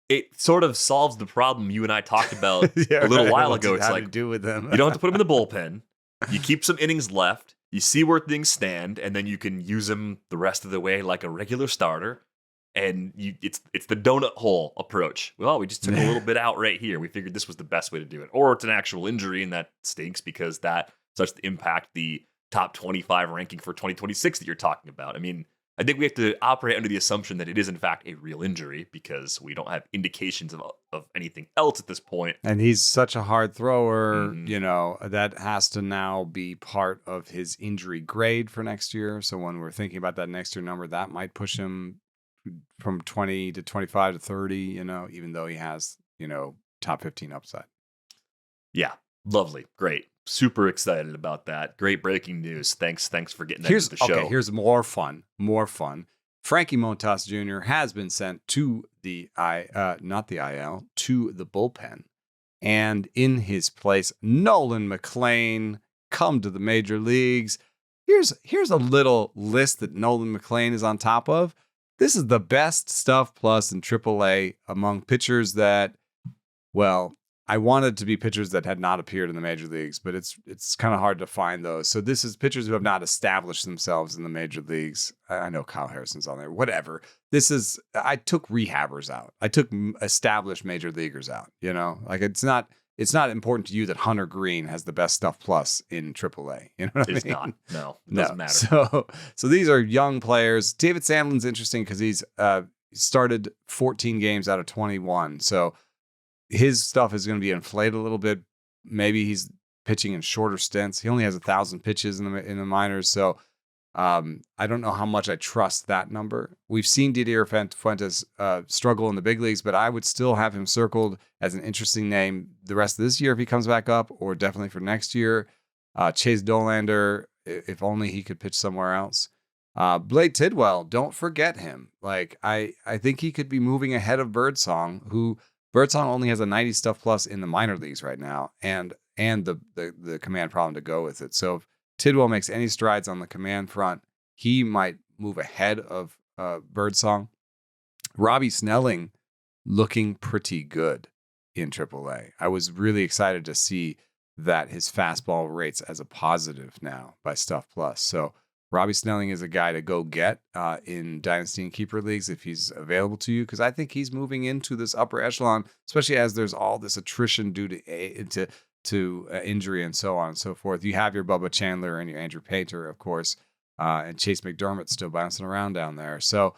It sort of solves the problem you and I talked about a little while ago. It's like, do with them. You don't have to put them in the bullpen. You keep some innings left. You see where things stand, and then you can use them the rest of the way like a regular starter. And it's the donut hole approach. Well, we just took a little bit out right here. We figured this was the best way to do it. Or it's an actual injury, and that stinks because that starts to impact the top 25 ranking for 2026 that you're talking about. I mean, I think we have to operate under the assumption that it is, in fact, a real injury because we don't have indications of anything else at this point. And he's such a hard thrower, that has to now be part of his injury grade for next year. So when we're thinking about that next year number, that might push him from 20 to 25 to 30, even though he has, top 15 upside. Yeah. Lovely. Great. Super excited about that. Great breaking news. Thanks for getting that into the show. Okay, here's more fun. Frankie Montas Jr. has been sent to the not the IL, to the bullpen. And in his place, Nolan McLean come to the major leagues. Here's a little list that Nolan McLean is on top of. This is the best stuff plus in AAA among pitchers that, well, I wanted to be pitchers that had not appeared in the major leagues, but it's kind of hard to find those. So this is pitchers who have not established themselves in the major leagues. I know Kyle Harrison's on there, whatever. I took rehabbers out. I took established major leaguers out, like it's not important to you that Hunter Green has the best stuff plus in AAA. You know what I mean? It's not. No, it doesn't matter. So these are young players. David Sandlin's interesting because he's started 14 games out of 21. So his stuff is going to be inflated a little bit. Maybe he's pitching in shorter stints. He only has 1,000 pitches in the minors, so I don't know how much I trust that number. We've seen Didier Fuentes struggle in the big leagues, but I would still have him circled as an interesting name the rest of this year if he comes back up, or definitely for next year. Chase Dolander, if only he could pitch somewhere else. Blade Tidwell, don't forget him. Like I think he could be moving ahead of Birdsong, who Birdsong only has a 90 stuff plus in the minor leagues right now, and the command problem to go with it. So if Tidwell makes any strides on the command front, he might move ahead of Birdsong. Robbie Snelling looking pretty good in AAA. I was really excited to see that his fastball rates as a positive now by Stuff Plus. So Robbie Snelling is a guy to go get in Dynasty and Keeper leagues if he's available to you, because I think he's moving into this upper echelon, especially as there's all this attrition due to injury and so on and so forth. You have your Bubba Chandler and your Andrew Painter, of course, and Chase McDermott still bouncing around down there. So,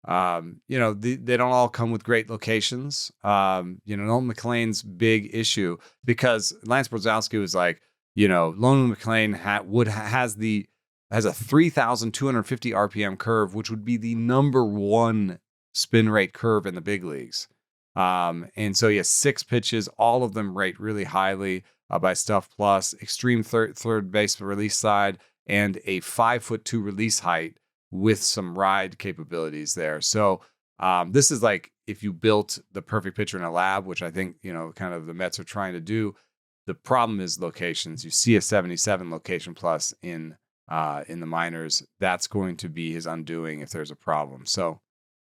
they don't all come with great locations. Nolan McLean's big issue, because Lance Brzezowski was like, Nolan McLean has a 3,250 RPM curve, which would be the number one spin rate curve in the big leagues. And so he has 6 pitches, all of them rate really highly by Stuff Plus, extreme third base release side, and a 5'2" release height with some ride capabilities there. So this is like if you built the perfect pitcher in a lab, which I think, kind of the Mets are trying to do. The problem is locations. You see a 77 location plus in the minors. That's going to be his undoing if there's a problem. So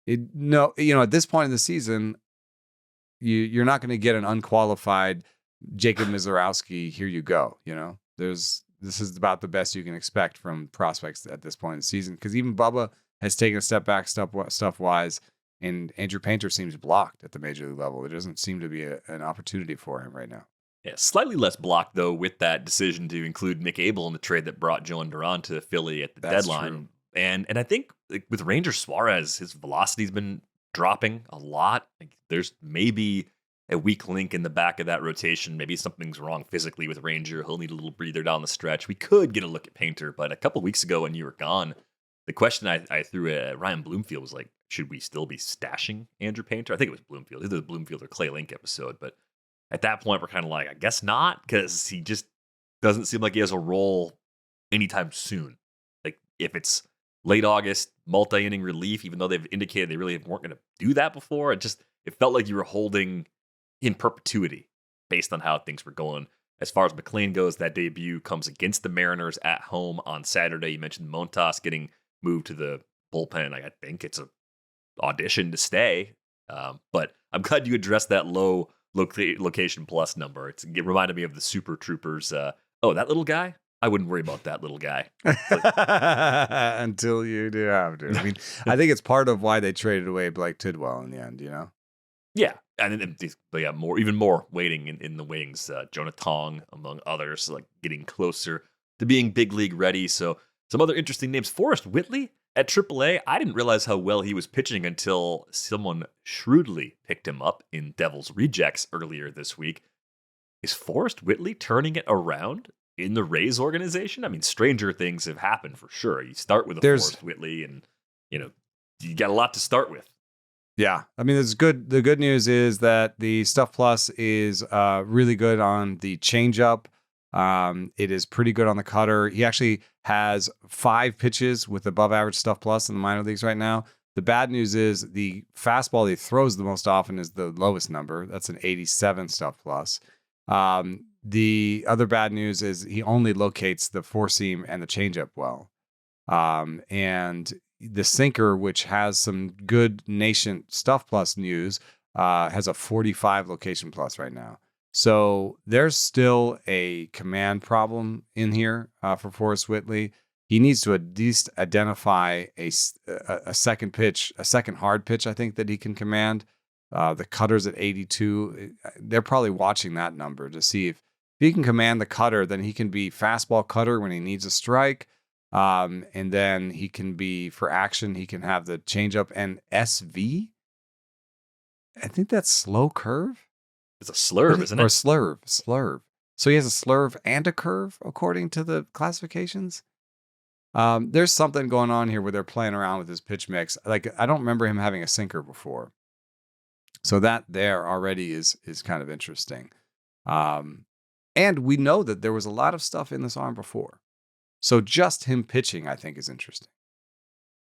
at this point in the season, you're not going to get an unqualified Jacob Mizorowski. Here you go. This is about the best you can expect from prospects at this point in the season, because even Bubba has taken a step back stuff wise, and Andrew Painter seems blocked at the major league level. There doesn't seem to be an opportunity for him right now. Yeah, slightly less blocked, though, with that decision to include Nick Abel in the trade that brought Joan Duran to Philly at the deadline. True. And I think with Ranger Suarez, his velocity's been dropping a lot. Like, there's maybe a weak link in the back of that rotation. Maybe something's wrong physically with Ranger. He'll need a little breather down the stretch. We could get a look at Painter, but a couple weeks ago when you were gone, the question I threw at Ryan Bloomfield was like, should we still be stashing Andrew Painter? I think it was Bloomfield. Either the Bloomfield or Clay Link episode, but at that point, we're kind of like, I guess not, because he just doesn't seem like he has a role anytime soon. Like, if it's late August, multi-inning relief, even though they've indicated they really weren't going to do that before, it felt like you were holding in perpetuity based on how things were going. As far as McLean goes, that debut comes against the Mariners at home on Saturday. You mentioned Montas getting moved to the bullpen. I think it's an audition to stay, but I'm glad you addressed that low location plus number. It reminded me of the Super Troopers. That little guy? I wouldn't worry about that little guy. Until you do have to. I mean, I think it's part of why they traded away Blake Tidwell in the end, Yeah. And even more waiting in the wings. Jonah Tong, among others, like getting closer to being big league ready. So some other interesting names. Forrest Whitley at AAA. I didn't realize how well he was pitching until someone shrewdly picked him up in Devil's Rejects earlier this week. Is Forrest Whitley turning it around in the Rays organization? I mean, stranger things have happened for sure. You start with Forrest Whitley, and you got a lot to start with. Yeah, I mean, it's good. The good news is that the Stuff Plus is really good on the changeup. It is pretty good on the cutter. He actually has 5 pitches with above average Stuff Plus in the minor leagues right now. The bad news is the fastball he throws the most often is the lowest number. That's an 87 Stuff Plus. The other bad news is he only locates the 4-seam and the changeup well. And the sinker, which has some good nascent Stuff Plus news, has a 45 location plus right now. So there's still a command problem in here for Forrest Whitley. He needs to at least identify a second pitch, a second hard pitch, I think, that he can command. The cutter's at 82. They're probably watching that number to see if he can command the cutter, then he can be fastball cutter when he needs a strike. And then he can be, for action, he can have the changeup and SV. I think that's slow curve. It's a slurve, isn't it? Or slurve. So he has a slurve and a curve, according to the classifications. There's something going on here where they're playing around with his pitch mix. Like, I don't remember him having a sinker before. So that there already is kind of interesting. And we know that there was a lot of stuff in this arm before. So just him pitching, I think, is interesting.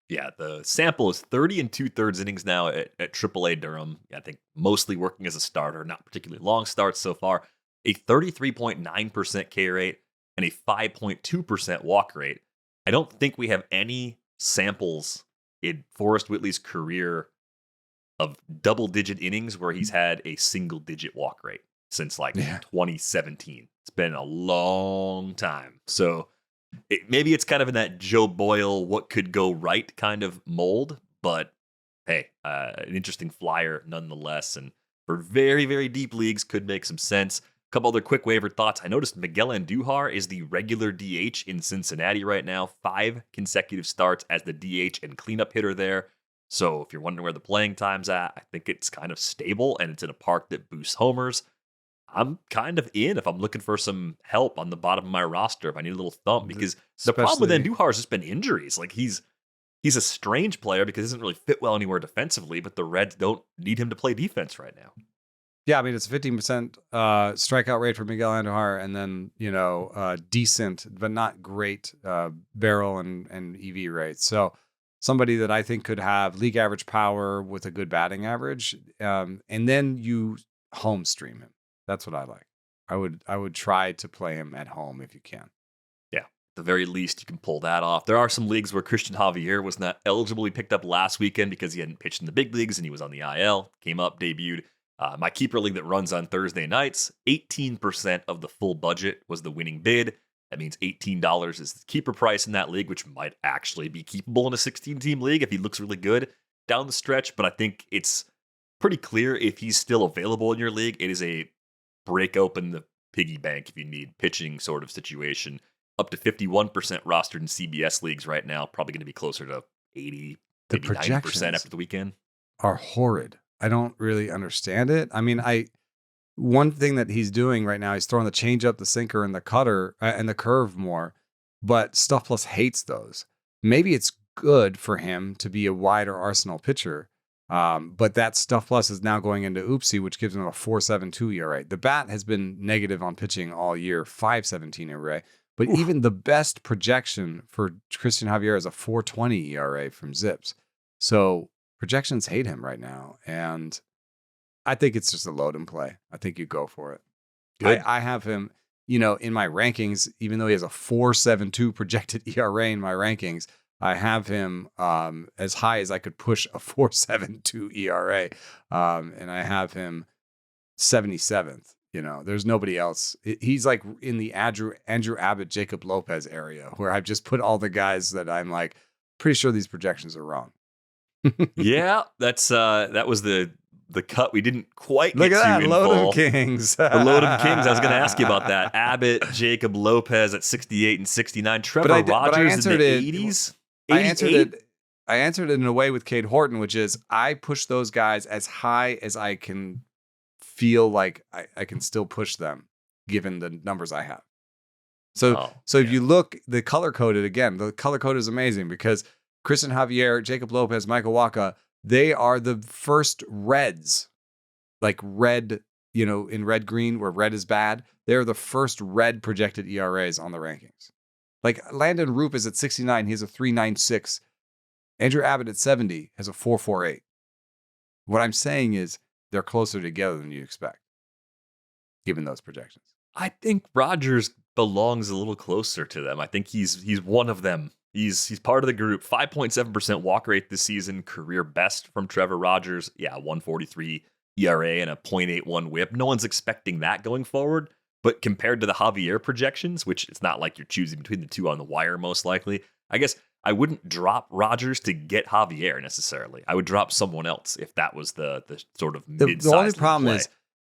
Yeah, the sample is 30 2/3 innings now at AAA Durham. I think mostly working as a starter, not particularly long starts so far. A 33.9% K rate and a 5.2% walk rate. I don't think we have any samples in Forrest Whitley's career of double-digit innings where he's had a single-digit walk rate since 2017. It's been a long time. So maybe it's kind of in that Joe Boyle, what could go right kind of mold, but hey, an interesting flyer nonetheless. And for very, very deep leagues, could make some sense. A couple other quick waiver thoughts. I noticed Miguel Andujar is the regular DH in Cincinnati right now. 5 consecutive starts as the DH and cleanup hitter there. So if you're wondering where the playing time's at, I think it's kind of stable and it's in a park that boosts homers. I'm kind of in if I'm looking for some help on the bottom of my roster, if I need a little thump, because the problem with Andujar has just been injuries. Like he's a strange player because he doesn't really fit well anywhere defensively, but the Reds don't need him to play defense right now. Yeah, I mean, it's a 15% strikeout rate for Miguel Andujar, and then, decent, but not great barrel and EV rates. So somebody that I think could have league average power with a good batting average, and then you home stream him. That's what I like. I would try to play him at home if you can. Yeah, at the very least, you can pull that off. There are some leagues where Christian Javier was not eligible. He picked up last weekend because he hadn't pitched in the big leagues and he was on the IL. Came up, debuted. My keeper league that runs on Thursday nights, 18% of the full budget was the winning bid. That means $18 is the keeper price in that league, which might actually be keepable in a 16-team league if he looks really good down the stretch. But I think it's pretty clear if he's still available in your league, it is a break open the piggy bank if you need pitching sort of situation. Up to 51% rostered in CBS leagues right now, probably going to be closer to 80, maybe 90% after the weekend. Are horrid. I don't really understand it. I mean, one thing that he's doing right now, he's throwing the changeup, the sinker, and the cutter and the curve more, but Stuff Plus hates those. Maybe it's good for him to be a wider arsenal pitcher, but that Stuff Plus is now going into Oopsie, which gives him a 4.72 ERA. The bat has been negative on pitching all year, 5.17 ERA, but even the best projection for Christian Javier is a 4.20 ERA from Zips. So projections hate him right now, and I think it's just a LODEM play. I think you go for it. I have him, in my rankings, even though he has a 4.72 projected ERA in my rankings, I have him as high as I could push a 4.72 ERA, and I have him 77th. There's nobody else. He's like in the Andrew Abbott, Jacob Lopez area, where I've just put all the guys that I'm like pretty sure these projections are wrong. Yeah, that was the cut we didn't quite Look get at to that, in LODEM full. Kings. The LODEM Kings. I was going to ask you about that. Abbott, Jacob Lopez at 68 and 69. Trevor Rogers in the 80s. I answered it in a way with Cade Horton, which is I push those guys as high as I can feel like I can still push them, given the numbers I have. So if you look, the color coded again, the color code is amazing because Christian Javier, Jacob Lopez, Michael Wacha, they are the first Reds, like red, in red green where red is bad. They're the first red projected ERAs on the rankings. Like Landon Roop is at 69. He has a 3.96. Andrew Abbott at 70 has a 4.48. What I'm saying is they're closer together than you expect, given those projections. I think Rogers belongs a little closer to them. I think he's one of them. He's part of the group. 5.7% walk rate this season, career best from Trevor Rogers. Yeah, 1.43 ERA and a 0.81 WHIP. No one's expecting that going forward. But compared to the Javier projections, which it's not like you're choosing between the two on the wire, most likely, I guess I wouldn't drop Rogers to get Javier necessarily. I would drop someone else if that was the sort of mid-sized The only problem play. is,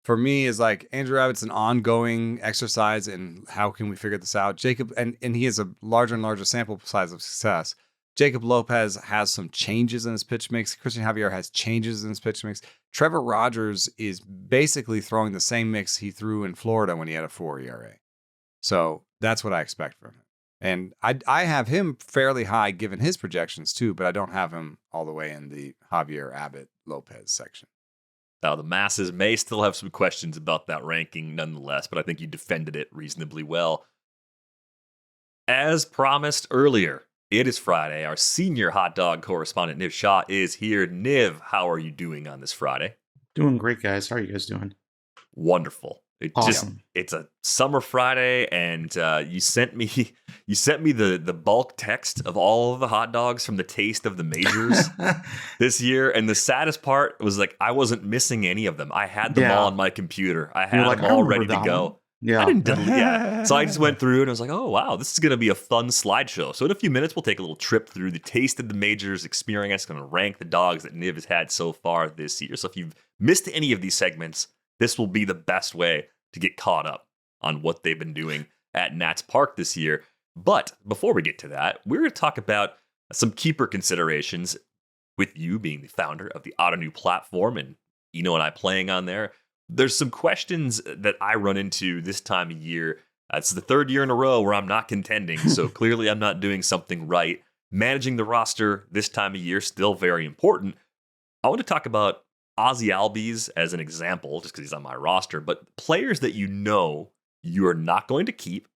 for me, is like Andrew Abbott's an ongoing exercise, and how can we figure this out? Jacob, and he has a larger and larger sample size of success. Jacob Lopez has some changes in his pitch mix. Christian Javier has changes in his pitch mix. Trevor Rogers is basically throwing the same mix he threw in Florida when he had a 4 ERA. So that's what I expect from him. And I have him fairly high given his projections too, but I don't have him all the way in the Javier Abbott Lopez section. Now, the masses may still have some questions about that ranking nonetheless, but I think you defended it reasonably well. As promised earlier, it is Friday. Our senior hot dog correspondent, Niv Shah, is here. Niv, how are you doing on this Friday? Doing great, guys. How are you guys doing? Wonderful. Awesome. It's a summer Friday, and you sent me the bulk text of all of the hot dogs from the Taste of the Majors this year. And the saddest part was like I wasn't missing any of them. I had them all on my computer. I had them all ready to go. One. Yeah. I didn't delete it. So I just went through and I was like, oh, wow, this is going to be a fun slideshow. So in a few minutes, we'll take a little trip through the Taste of the Majors experience. Going to rank the dogs that Niv has had so far this year. So if you've missed any of these segments, this will be the best way to get caught up on what they've been doing at Nats Park this year. But before we get to that, we're going to talk about some keeper considerations with you being the founder of the Ottoneu platform and Eno and I playing on there. There's some questions that I run into this time of year. It's the third year in a row where I'm not contending, so clearly I'm not doing something right. Managing the roster this time of year, still very important. I want to talk about Ozzy Albies as an example, just because he's on my roster, but players that you know you are not going to keep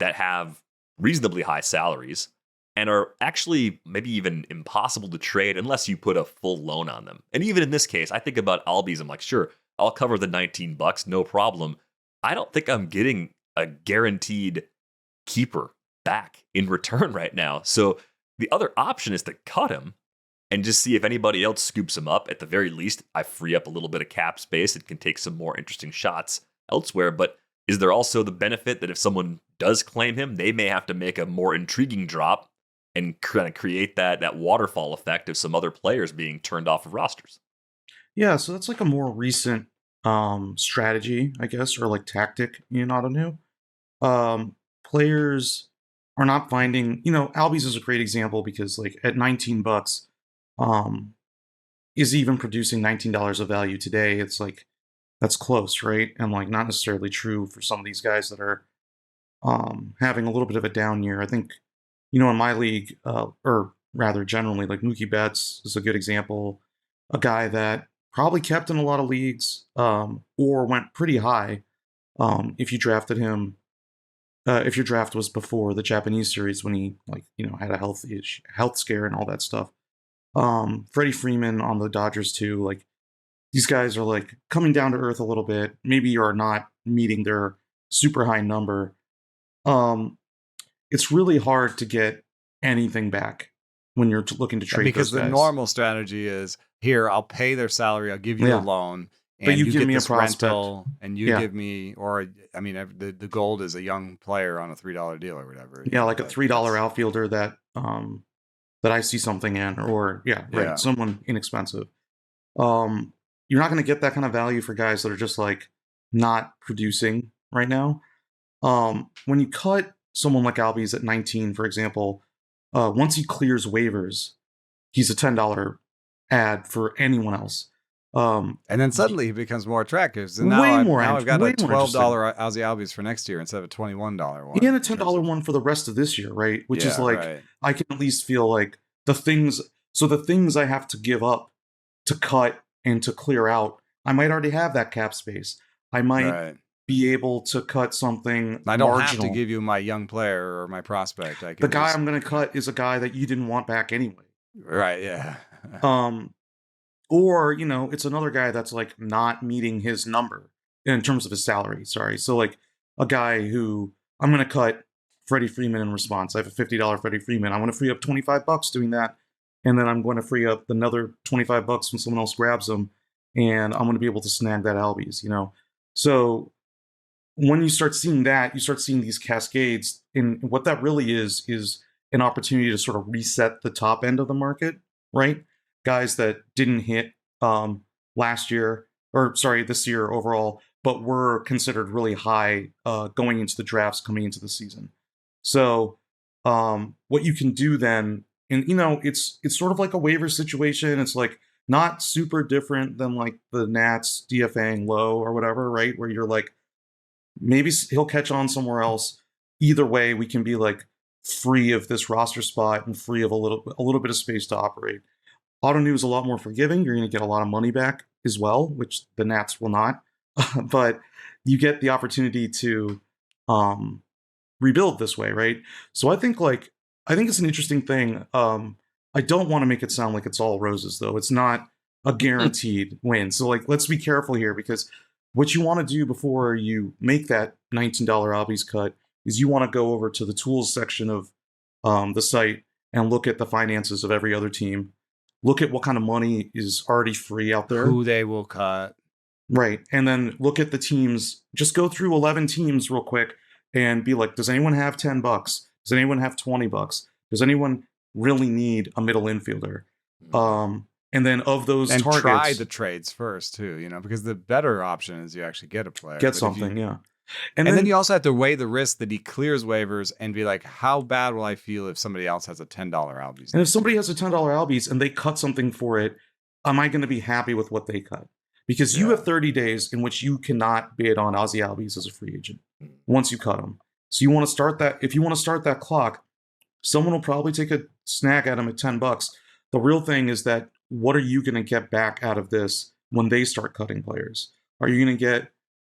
that have reasonably high salaries and are actually maybe even impossible to trade unless you put a full loan on them. And even in this case, I think about Albies, I'm like, sure, I'll cover the $19, no problem. I don't think I'm getting a guaranteed keeper back in return right now. So the other option is to cut him and just see if anybody else scoops him up. At the very least, I free up a little bit of cap space. It can take some more interesting shots elsewhere. But is there also the benefit that if someone does claim him, they may have to make a more intriguing drop and kind of create that waterfall effect of some other players being turned off of rosters? Yeah, so that's like a more recent strategy, I guess, or like tactic in Ottoneu. Players are not finding, Albies is a great example because like at $19, is even producing $19 of value today. It's like, that's close, right? And like not necessarily true for some of these guys that are having a little bit of a down year. I think, in my league, or rather generally, like Mookie Betts is a good example, a guy that probably kept in a lot of leagues, or went pretty high if you drafted him. If your draft was before the Japanese series when he had a health scare and all that stuff. Freddie Freeman on the Dodgers too. Like these guys are like coming down to earth a little bit. Maybe you're not meeting their super high number. It's really hard to get anything back when you're looking to trade because those guys. The normal strategy is here. I'll pay their salary. I'll give you a loan. But you give me a prospect, rental, and you give me, the gold is a young player on a $3 deal or whatever. Yeah, like a $3 outfielder that I see something in, or someone inexpensive. You're not going to get that kind of value for guys that are just like not producing right now. When you cut someone like Albies at 19, for example, once he clears waivers, he's a $10 ad for anyone else. And then suddenly he becomes more attractive. So now I've got a $12 Ozzy Albies for next year instead of a $21 one. He had a $10 one for the rest of this year, right? Which is like, right. I can at least feel like the things I have to give up to cut and to clear out, I might already have that cap space. I might be able to cut something I don't marginal. have to give you my young player or my prospect. The guy I'm going to cut is a guy that you didn't want back anyway. Right, yeah. Or, it's another guy that's like not meeting his number in terms of his salary. Sorry. So like a guy who I'm going to cut Freddie Freeman in response. I have a $50 Freddie Freeman. I want to free up $25 doing that. And then I'm going to free up another $25 when someone else grabs them. And I'm going to be able to snag that Albies, So when you start seeing that, you start seeing these cascades. And what that really is an opportunity to sort of reset the top end of the market, right? Guys that didn't hit this year overall, but were considered really high going into the drafts coming into the season. So what you can do then, and it's sort of like a waiver situation. It's like not super different than like the Nats DFAing low or whatever, right? Where you're like, maybe he'll catch on somewhere else. Either way, we can be like free of this roster spot and free of a little bit of space to operate. Ottoneu is a lot more forgiving. You're going to get a lot of money back as well, which the Nats will not. But you get the opportunity to rebuild this way, right? So I think it's an interesting thing. I don't want to make it sound like it's all roses, though. It's not a guaranteed win. So like, let's be careful here, because what you want to do before you make that $19 Albies cut is you want to go over to the tools section of the site and look at the finances of every other team. Look at what kind of money is already free out there. Who they will cut. Right. And then look at the teams. Just go through 11 teams real quick and be like, does anyone have $10? Does anyone have $20? Does anyone really need a middle infielder? And then of those and targets, try the trades first too, you know, because the better option is you actually get a player. Get something, yeah. And then you also have to weigh the risk that he clears waivers and be like, how bad will I feel if somebody else has a $10 Albies? And if somebody has a $10 Albies and they cut something for it, am I going to be happy with what they cut? Because you have 30 days in which you cannot bid on Ozzy Albies as a free agent once you cut him. So you want to start that. If you want to start that clock, someone will probably take a snag at him at $10. The real thing is that what are you going to get back out of this when they start cutting players? Are you going to get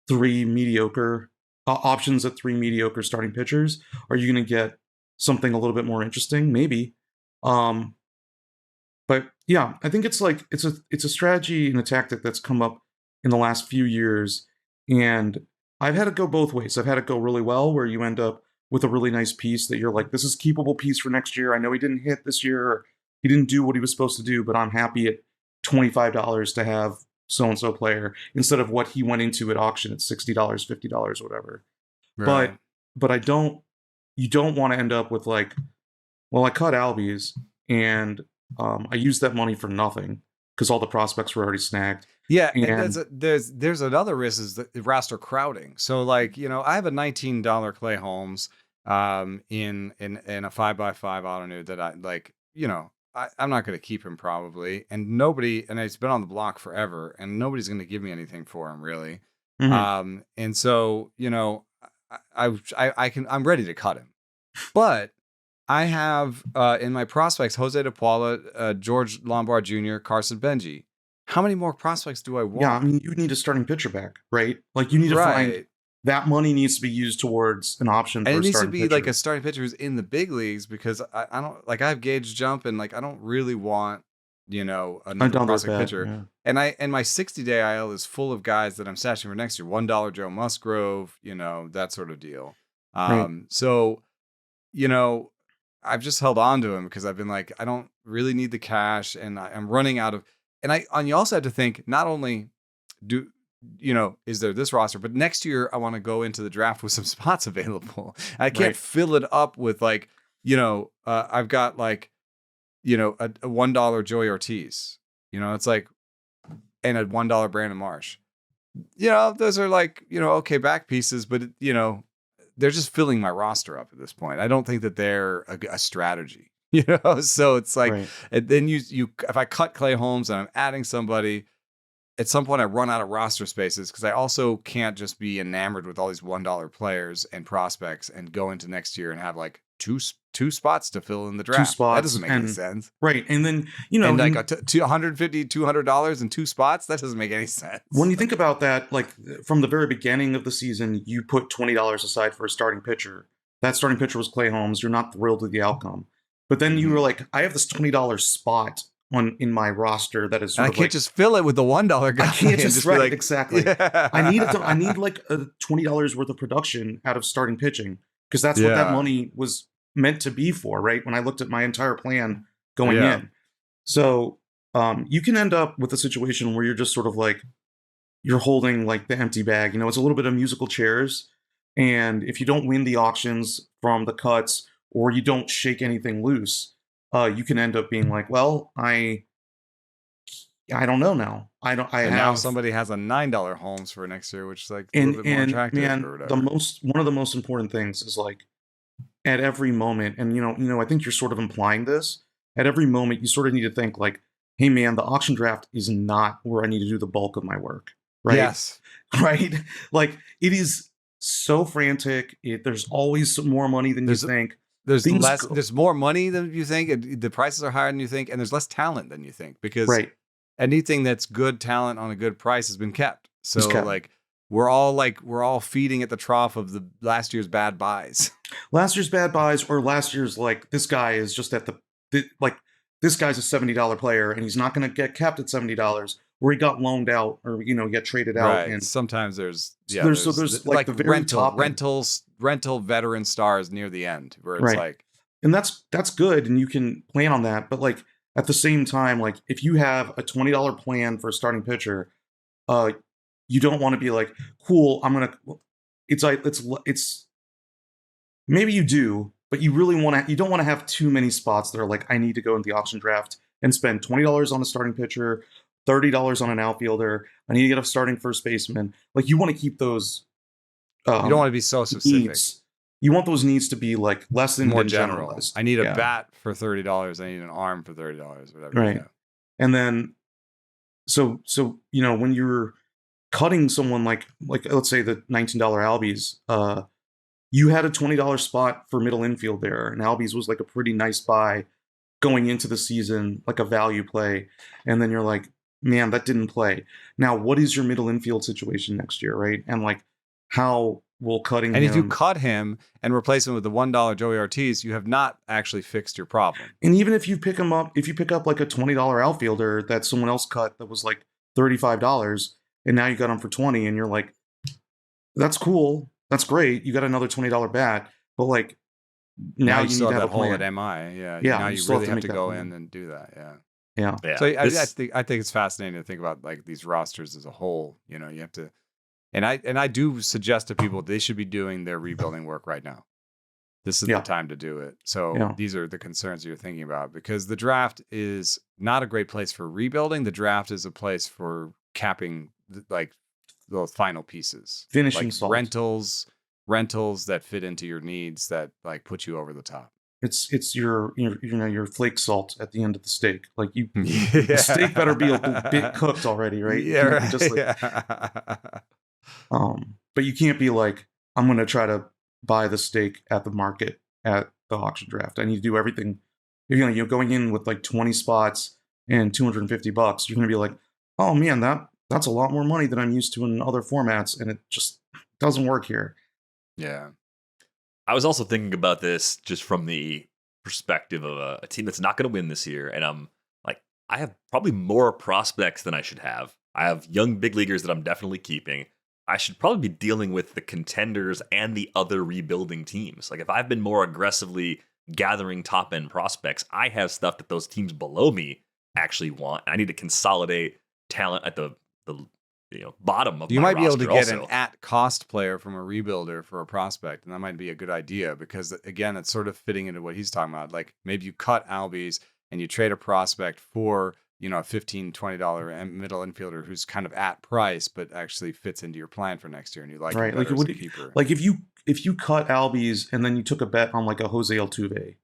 three mediocre options at three mediocre starting pitchers? Are you going to get something a little bit more interesting? Maybe. But yeah, I think it's like it's a strategy and a tactic that's come up in the last few years, and I've had it go both ways. I've had it go really well, where you end up with a really nice piece that you're like, this is a keepable piece for next year. I know he didn't hit this year, or he didn't do what he was supposed to do, but I'm happy at $25 to have so-and-so player instead of what he went into at auction at $60, $50, whatever. Right. But you don't want to end up with like, well, I cut Albies and I used that money for nothing because all the prospects were already snagged. Yeah, and there's another risk, is the roster crowding. So like, you know, I have a $19 Clay Holmes in a 5x5 Ottoneu that I like, you know, I'm not going to keep him probably, and he's been on the block forever, and nobody's going to give me anything for him really. Mm-hmm. And so, you know, I'm ready to cut him, but I have in my prospects Jose De Paula, George Lombard Jr., Carson Benji. How many more prospects do I want? Yeah, I mean, you need a starting pitcher back, right? Like you need to find that money needs to be used towards an option. And for it needs to be be like a starting pitcher who's in the big leagues, because I don't like, I have gauge jump, and like I don't really want, you know, another prospect pitcher. Yeah. And my 60-day IL is full of guys that I'm stashing for next year. $1 Joe Musgrove, you know, that sort of deal. So, you know, I've just held on to him because I've been like, I don't really need the cash, and I'm running out of. And you also have to think, not only is there this roster, but next year I want to go into the draft with some spots available. I can't fill it up with like, you know, I've got like, you know, a $1 Joey Ortiz, you know, it's like, and a $1 Brandon Marsh. You know, those are like, you know, okay, back pieces, but you know, they're just filling my roster up at this point. I don't think that they're a strategy. You know, so it's like, and then you if I cut Clay Holmes and I'm adding somebody, at some point I run out of roster spaces, because I also can't just be enamored with all these $1 players and prospects and go into next year and have like two spots to fill in the draft. 2 spots. That doesn't make any sense. Right. And then, you know, and like $150, $200 in 2 spots, that doesn't make any sense. When you think about that, like from the very beginning of the season, you put $20 aside for a starting pitcher. That starting pitcher was Clay Holmes. You're not thrilled with the outcome. But then you were like, I have this $20 spot in my roster that is. I can't just fill it with the $1 guy. I can't just be like, exactly. Yeah. I need like a $20 worth of production out of starting pitching, because that's what that money was meant to be for, right? When I looked at my entire plan going in, so you can end up with a situation where you're just sort of like you're holding like the empty bag. You know, it's a little bit of musical chairs, and if you don't win the auctions from the cuts, or you don't shake anything loose, you can end up being like, well, I don't know now. Now somebody has a $9 Holmes for next year, which is like a little bit more attractive. Man, or whatever. one of the most important things is like at every moment, and you know, I think you're sort of implying this. At every moment, you sort of need to think like, hey man, the auction draft is not where I need to do the bulk of my work, right? Yes. Right? Like, it is so frantic. There's always more money than you think. There's more money than you think, and the prices are higher than you think, and there's less talent than you think, because anything that's good talent on a good price has been kept. So like we're all feeding at the trough of the last year's bad buys. Last year's bad buys, or last year's like, this guy is just at this guy's a $70 player and he's not going to get capped at $70, or he got loaned out, or get traded out. Right. And sometimes there's like the very top rental veteran stars near the end, where it's like, and that's good, and you can plan on that. But like, at the same time, like, if you have a $20 plan for a starting pitcher, you don't want to be like, cool, it's maybe you do, but you don't want to have too many spots that are like, I need to go into the auction draft and spend $20 on a starting pitcher, $30 on an outfielder. I need to get a starting first baseman. Like, you want to keep those. You don't want to be so specific. Needs. You want those needs to be like less than more general. Generalized. I need a bat for $30. I need an arm for $30. Whatever. Right. And then, so when you're cutting someone like let's say the $19 Albies, you had a $20 spot for middle infield there, and Albies was like a pretty nice buy going into the season, like a value play. And then you're like, man, that didn't play. Now, what is your middle infield situation next year, right? And like, how will cutting him... And if you cut him and replace him with the $1 Joey Ortiz, you have not actually fixed your problem. And even if you pick up like a $20 outfielder that someone else cut that was like $35, and now you got him for $20, and you're like, that's cool, that's great, you got another $20 bat, but like, now you need to have a plan. At MI, yeah. Now you really have to go in and do that, yeah. So I think it's fascinating to think about like these rosters as a whole. You have to, and I do suggest to people they should be doing their rebuilding work right now. This is the time to do it. So these are the concerns you're thinking about, because the draft is not a great place for rebuilding. The draft is a place for capping like the final pieces, finishing like salt. rentals that fit into your needs, that like put you over the top. It's your flake salt at the end of the steak. Like the steak better be a bit cooked already, right? Yeah, right. Just like, but you can't be like, I'm going to try to buy the steak at the market at the auction draft. I need to do everything. If you're going in with like 20 spots and $250, you're going to be like, oh man, that's a lot more money than I'm used to in other formats, and it just doesn't work here. Yeah. I was also thinking about this just from the perspective of a team that's not going to win this year. And I'm like, I have probably more prospects than I should have. I have young big leaguers that I'm definitely keeping. I should probably be dealing with the contenders and the other rebuilding teams. Like, if I've been more aggressively gathering top end prospects, I have stuff that those teams below me actually want. I need to consolidate talent at the bottom of you my might be able to get also. an at cost player from a rebuilder for a prospect, and that might be a good idea, because again, it's sort of fitting into what he's talking about. Like, maybe you cut Albies and you trade a prospect for a $15, $20 middle infielder who's kind of at price but actually fits into your plan for next year, and you like right. him better as a keeper. Like, if you cut Albies and then you took a bet on like a Jose Altuve,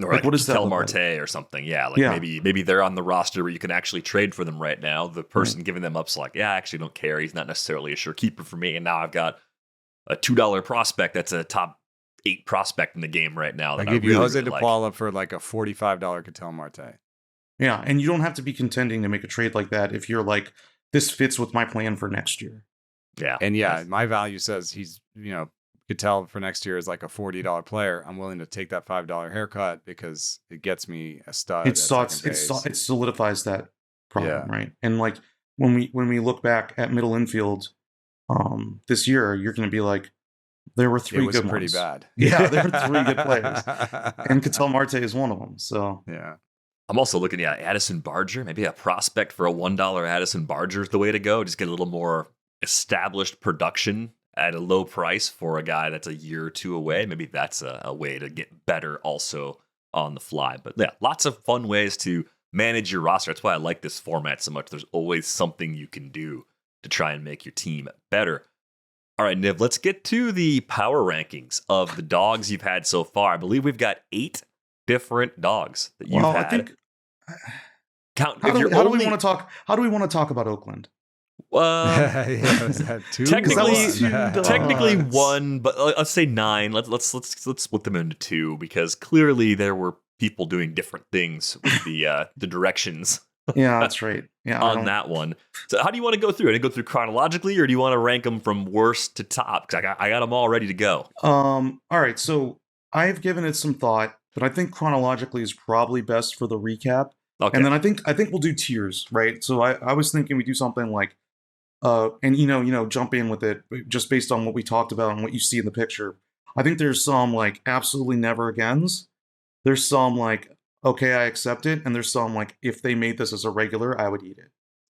or like what is that? Marte or something. Yeah. Maybe they're on the roster where you can actually trade for them right now. The person giving them up's like, I actually don't care. He's not necessarily a sure keeper for me. And now I've got a $2 prospect that's a top 8 prospect in the game right now. I give you Jose DePaula for like a $45 Ketel Marte. Yeah, and you don't have to be contending to make a trade like that if you're like, this fits with my plan for next year. Yeah. And my value says he's, Ketel for next year is like a $40 player. I'm willing to take that $5 haircut because it gets me a stud. It solidifies that problem, right? And like, when we look back at middle infield this year, you're going to be like, there were 3 good ones. Pretty bad. Yeah, there were 3 good players, and Ketel Marte is one of them. So yeah. I'm also looking at Addison Barger. Maybe a prospect for a $1 Addison Barger is the way to go. Just get a little more established production at a low price for a guy that's a year or 2 away. Maybe that's a way to get better also on the fly. But yeah, lots of fun ways to manage your roster. That's why I like this format so much. There's always something you can do to try and make your team better. All right, Niv, let's get to the power rankings of the dogs you've had so far. I believe we've got 8 different dogs that you've had. Count. How If do, you're how do only, we want to talk? How do we want to talk about Oakland? Yeah, was that two? Technically dogs. one, but let's say 9. Let's split them into 2 because clearly there were people doing different things with the directions Yeah, that's right. Yeah, on that one. So how do you want to go through it? Do you go through chronologically, or do you want to rank them from worst to top? Because I got them all ready to go. All right. So I've given it some thought, but I think chronologically is probably best for the recap. Okay. And then I think we'll do tiers, right? So I was thinking we do something like, and jump in with it just based on what we talked about and what you see in the picture. I think there's some like absolutely never agains. There's some like, okay, I accept it, and there's some like, if they made this as a regular, I would eat it.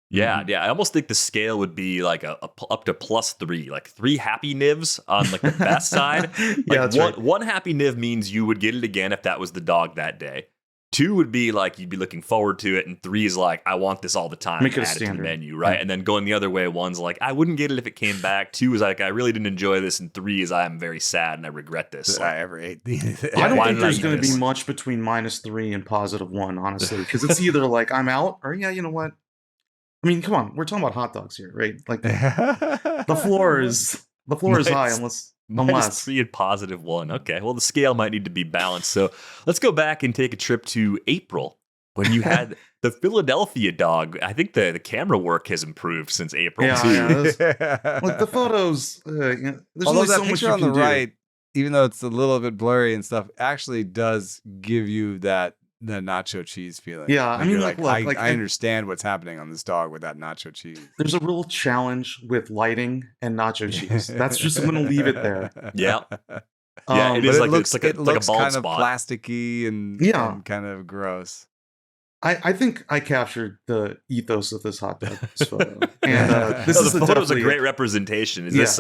Yeah, I almost think the scale would be like a up to +3, like 3 happy nivs on like the best side. Like Yeah, that's right. one happy niv means you would get it again if that was the dog that day. 2 would be like you'd be looking forward to it, and 3 is like I want this all the time. Make it a add to the standard. menu, right? Yeah. And then going the other way, 1's like I wouldn't get it if it came back. 2 is like I really didn't enjoy this, and 3 is I am very sad and I regret this. That I ever ate these. I don't why think did I there's eat going to this? be much between -3 and +1, honestly, because it's either like I'm out or yeah, you know what? I mean, come on, we're talking about hot dogs here, right? Like the floor is high unless -3 and +1. Okay, well the scale might need to be balanced. So let's go back and take a trip to April when you had the Philadelphia dog. I think the camera work has improved since April Yeah, too. yeah. Like the photos, there's Although only that so much picture you on can the do. right, even though it's a little bit blurry and stuff, actually does give you the nacho cheese feeling. Yeah, I mean, you're look, like, I understand what's happening on this dog with that nacho cheese. There's a real challenge with lighting and nacho cheese. That's just I'm going to leave it there. Yeah. Yeah, it But is it like looks, it's like a bald kind spot. of plasticky and, Yeah. and kind of gross. I think I captured the ethos of this hot dog photo. And this No, is the photo's a definitely great representation. Is Yeah. this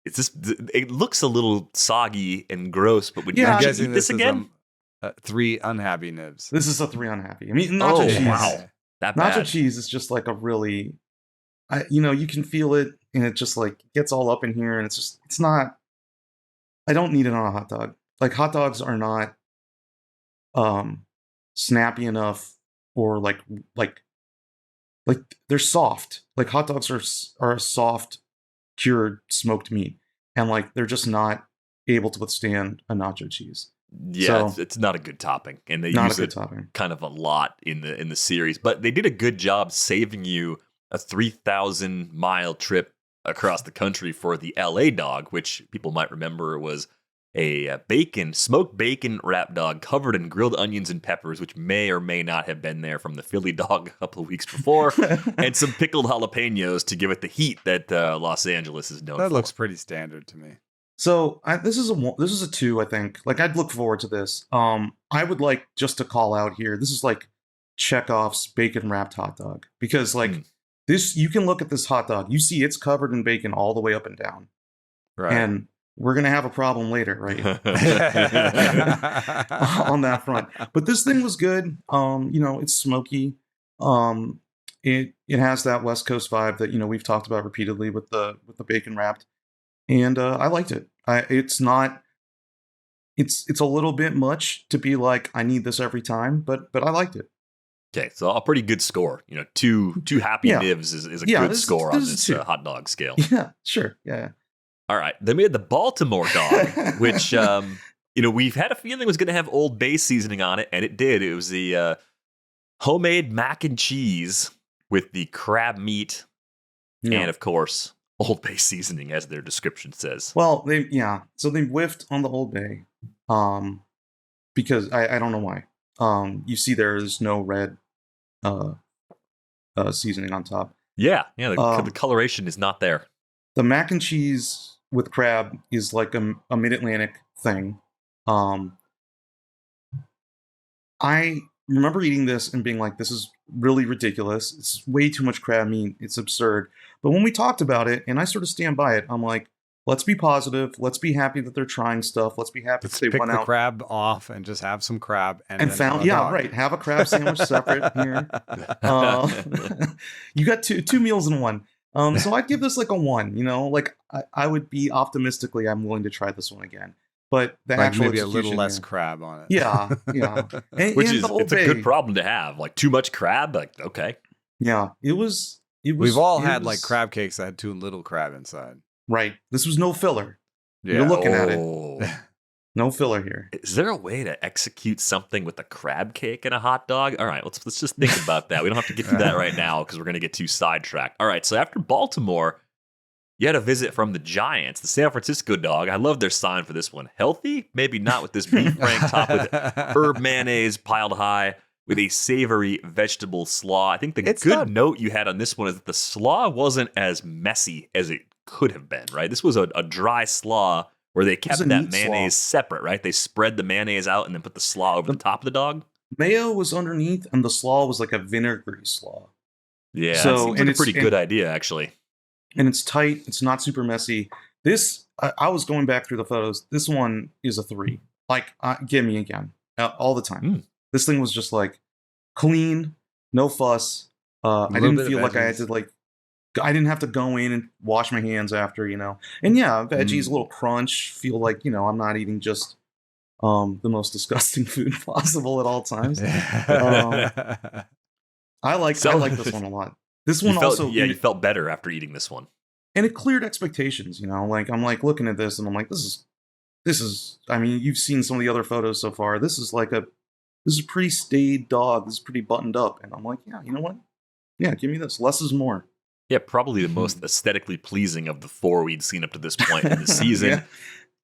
It's this. It looks a little soggy and gross, but would Yeah, you I'm eat guessing this this again? is 3 unhappy nibs. This is a 3 unhappy. I mean, nacho Oh, cheese. wow. That Nacho bad. cheese is just like a really, you can feel it, and it just like gets all up in here, and it's not. I don't need it on a hot dog. Like hot dogs are not, snappy enough, or like they're soft. Like hot dogs are a soft, cured smoked meat, and like they're just not able to withstand a nacho cheese. Yeah, So- it's not a good topping, and they Not a use good it topping. kind of a lot in the series. But they did a good job saving you a 3,000-mile trip across the country for the LA dog, which people might remember was a smoked bacon wrap dog covered in grilled onions and peppers, which may or may not have been there from the Philly dog a couple of weeks before, and some pickled jalapenos to give it the heat that Los Angeles is known for. That looks pretty standard to me. So this is a 2, I think. Like I'd look forward to this. I would like just to call out here. This is like Chekhov's bacon wrapped hot dog, because like this, you can look at this hot dog. You see it's covered in bacon all the way up and down, Right. and we're gonna have a problem later, right? On that front. But this thing was good. It's smoky. It has that West Coast vibe that we've talked about repeatedly with the bacon wrapped. And I liked it. It's not. It's a little bit much to be like I need this every time, but I liked it. Okay, so a pretty good score. Two happy Yeah. nibs is a Yeah, good this- score on this is this 2. hot dog scale. Yeah, sure, yeah. All right, then we had the Baltimore dog, which we've had a feeling was going to have Old Bay seasoning on it, and it did. It was the homemade mac and cheese with the crab meat, Yeah. and of course Old Bay seasoning, as their description says. Well, so they whiffed on the Old Bay, because I don't know why. You see, there's no red seasoning on top. Yeah, the coloration is not there. The mac and cheese with crab is like a mid-Atlantic thing. I remember eating this and being like, this is really ridiculous. It's way too much crab meat. It's absurd. But when we talked about it, and I sort of stand by it, I'm like, let's be positive. Let's be happy that they're trying stuff. Let's be happy Let's that they pick went the out crab off and just have some crab and then found, have a dog. right. Have a crab sandwich separate here. You got two meals in one. So I'd give this like a 1. Like I would be optimistically, I'm willing to try this one again. but the like actual maybe a little execution, less yeah. crab on it. Yeah, Which and is the Old it's a Bay. good problem to have. Like too much crab, like okay. Yeah, it was. We've all it had was- like crab cakes that had too little crab inside. Right. This was no filler. Yeah. You're looking at it. Oh. No filler here. Is there a way to execute something with a crab cake and a hot dog? All right, let's just think about that. We don't have to get to that right now because we're going to get too sidetracked. All right, so after Baltimore, you had a visit from the Giants, the San Francisco dog. I love their sign for this one. Healthy? Maybe not with this beef frank top with herb mayonnaise piled high with a savory vegetable slaw. I think the good note you had on this one is that the slaw wasn't as messy as it could have been, right? This was a dry slaw where they kept that mayonnaise separate, right? They spread the mayonnaise out and then put the slaw over the top of the dog. Mayo was underneath, and the slaw was like a vinegary slaw. Yeah, So, that seems like a pretty good idea, actually. And it's tight. It's not super messy. This, I was going back through the photos. This one is a 3. Like, give me again, all the time. This thing was just like clean, no fuss. I didn't feel like I had to I didn't have to go in and wash my hands after, And yeah, veggies, a little crunch. Feel like, I'm not eating just the most disgusting food possible at all times. I like this one a lot. This one you felt better after eating this one. And it cleared expectations, Like I'm like looking at this and I'm like, this is I mean, you've seen some of the other photos so far. This is a pretty staid dog. This is pretty buttoned up. And I'm like, yeah, you know what? Yeah, give me this. Less is more. Yeah, probably the most aesthetically pleasing of the 4 we'd seen up to this point in the season. Yeah.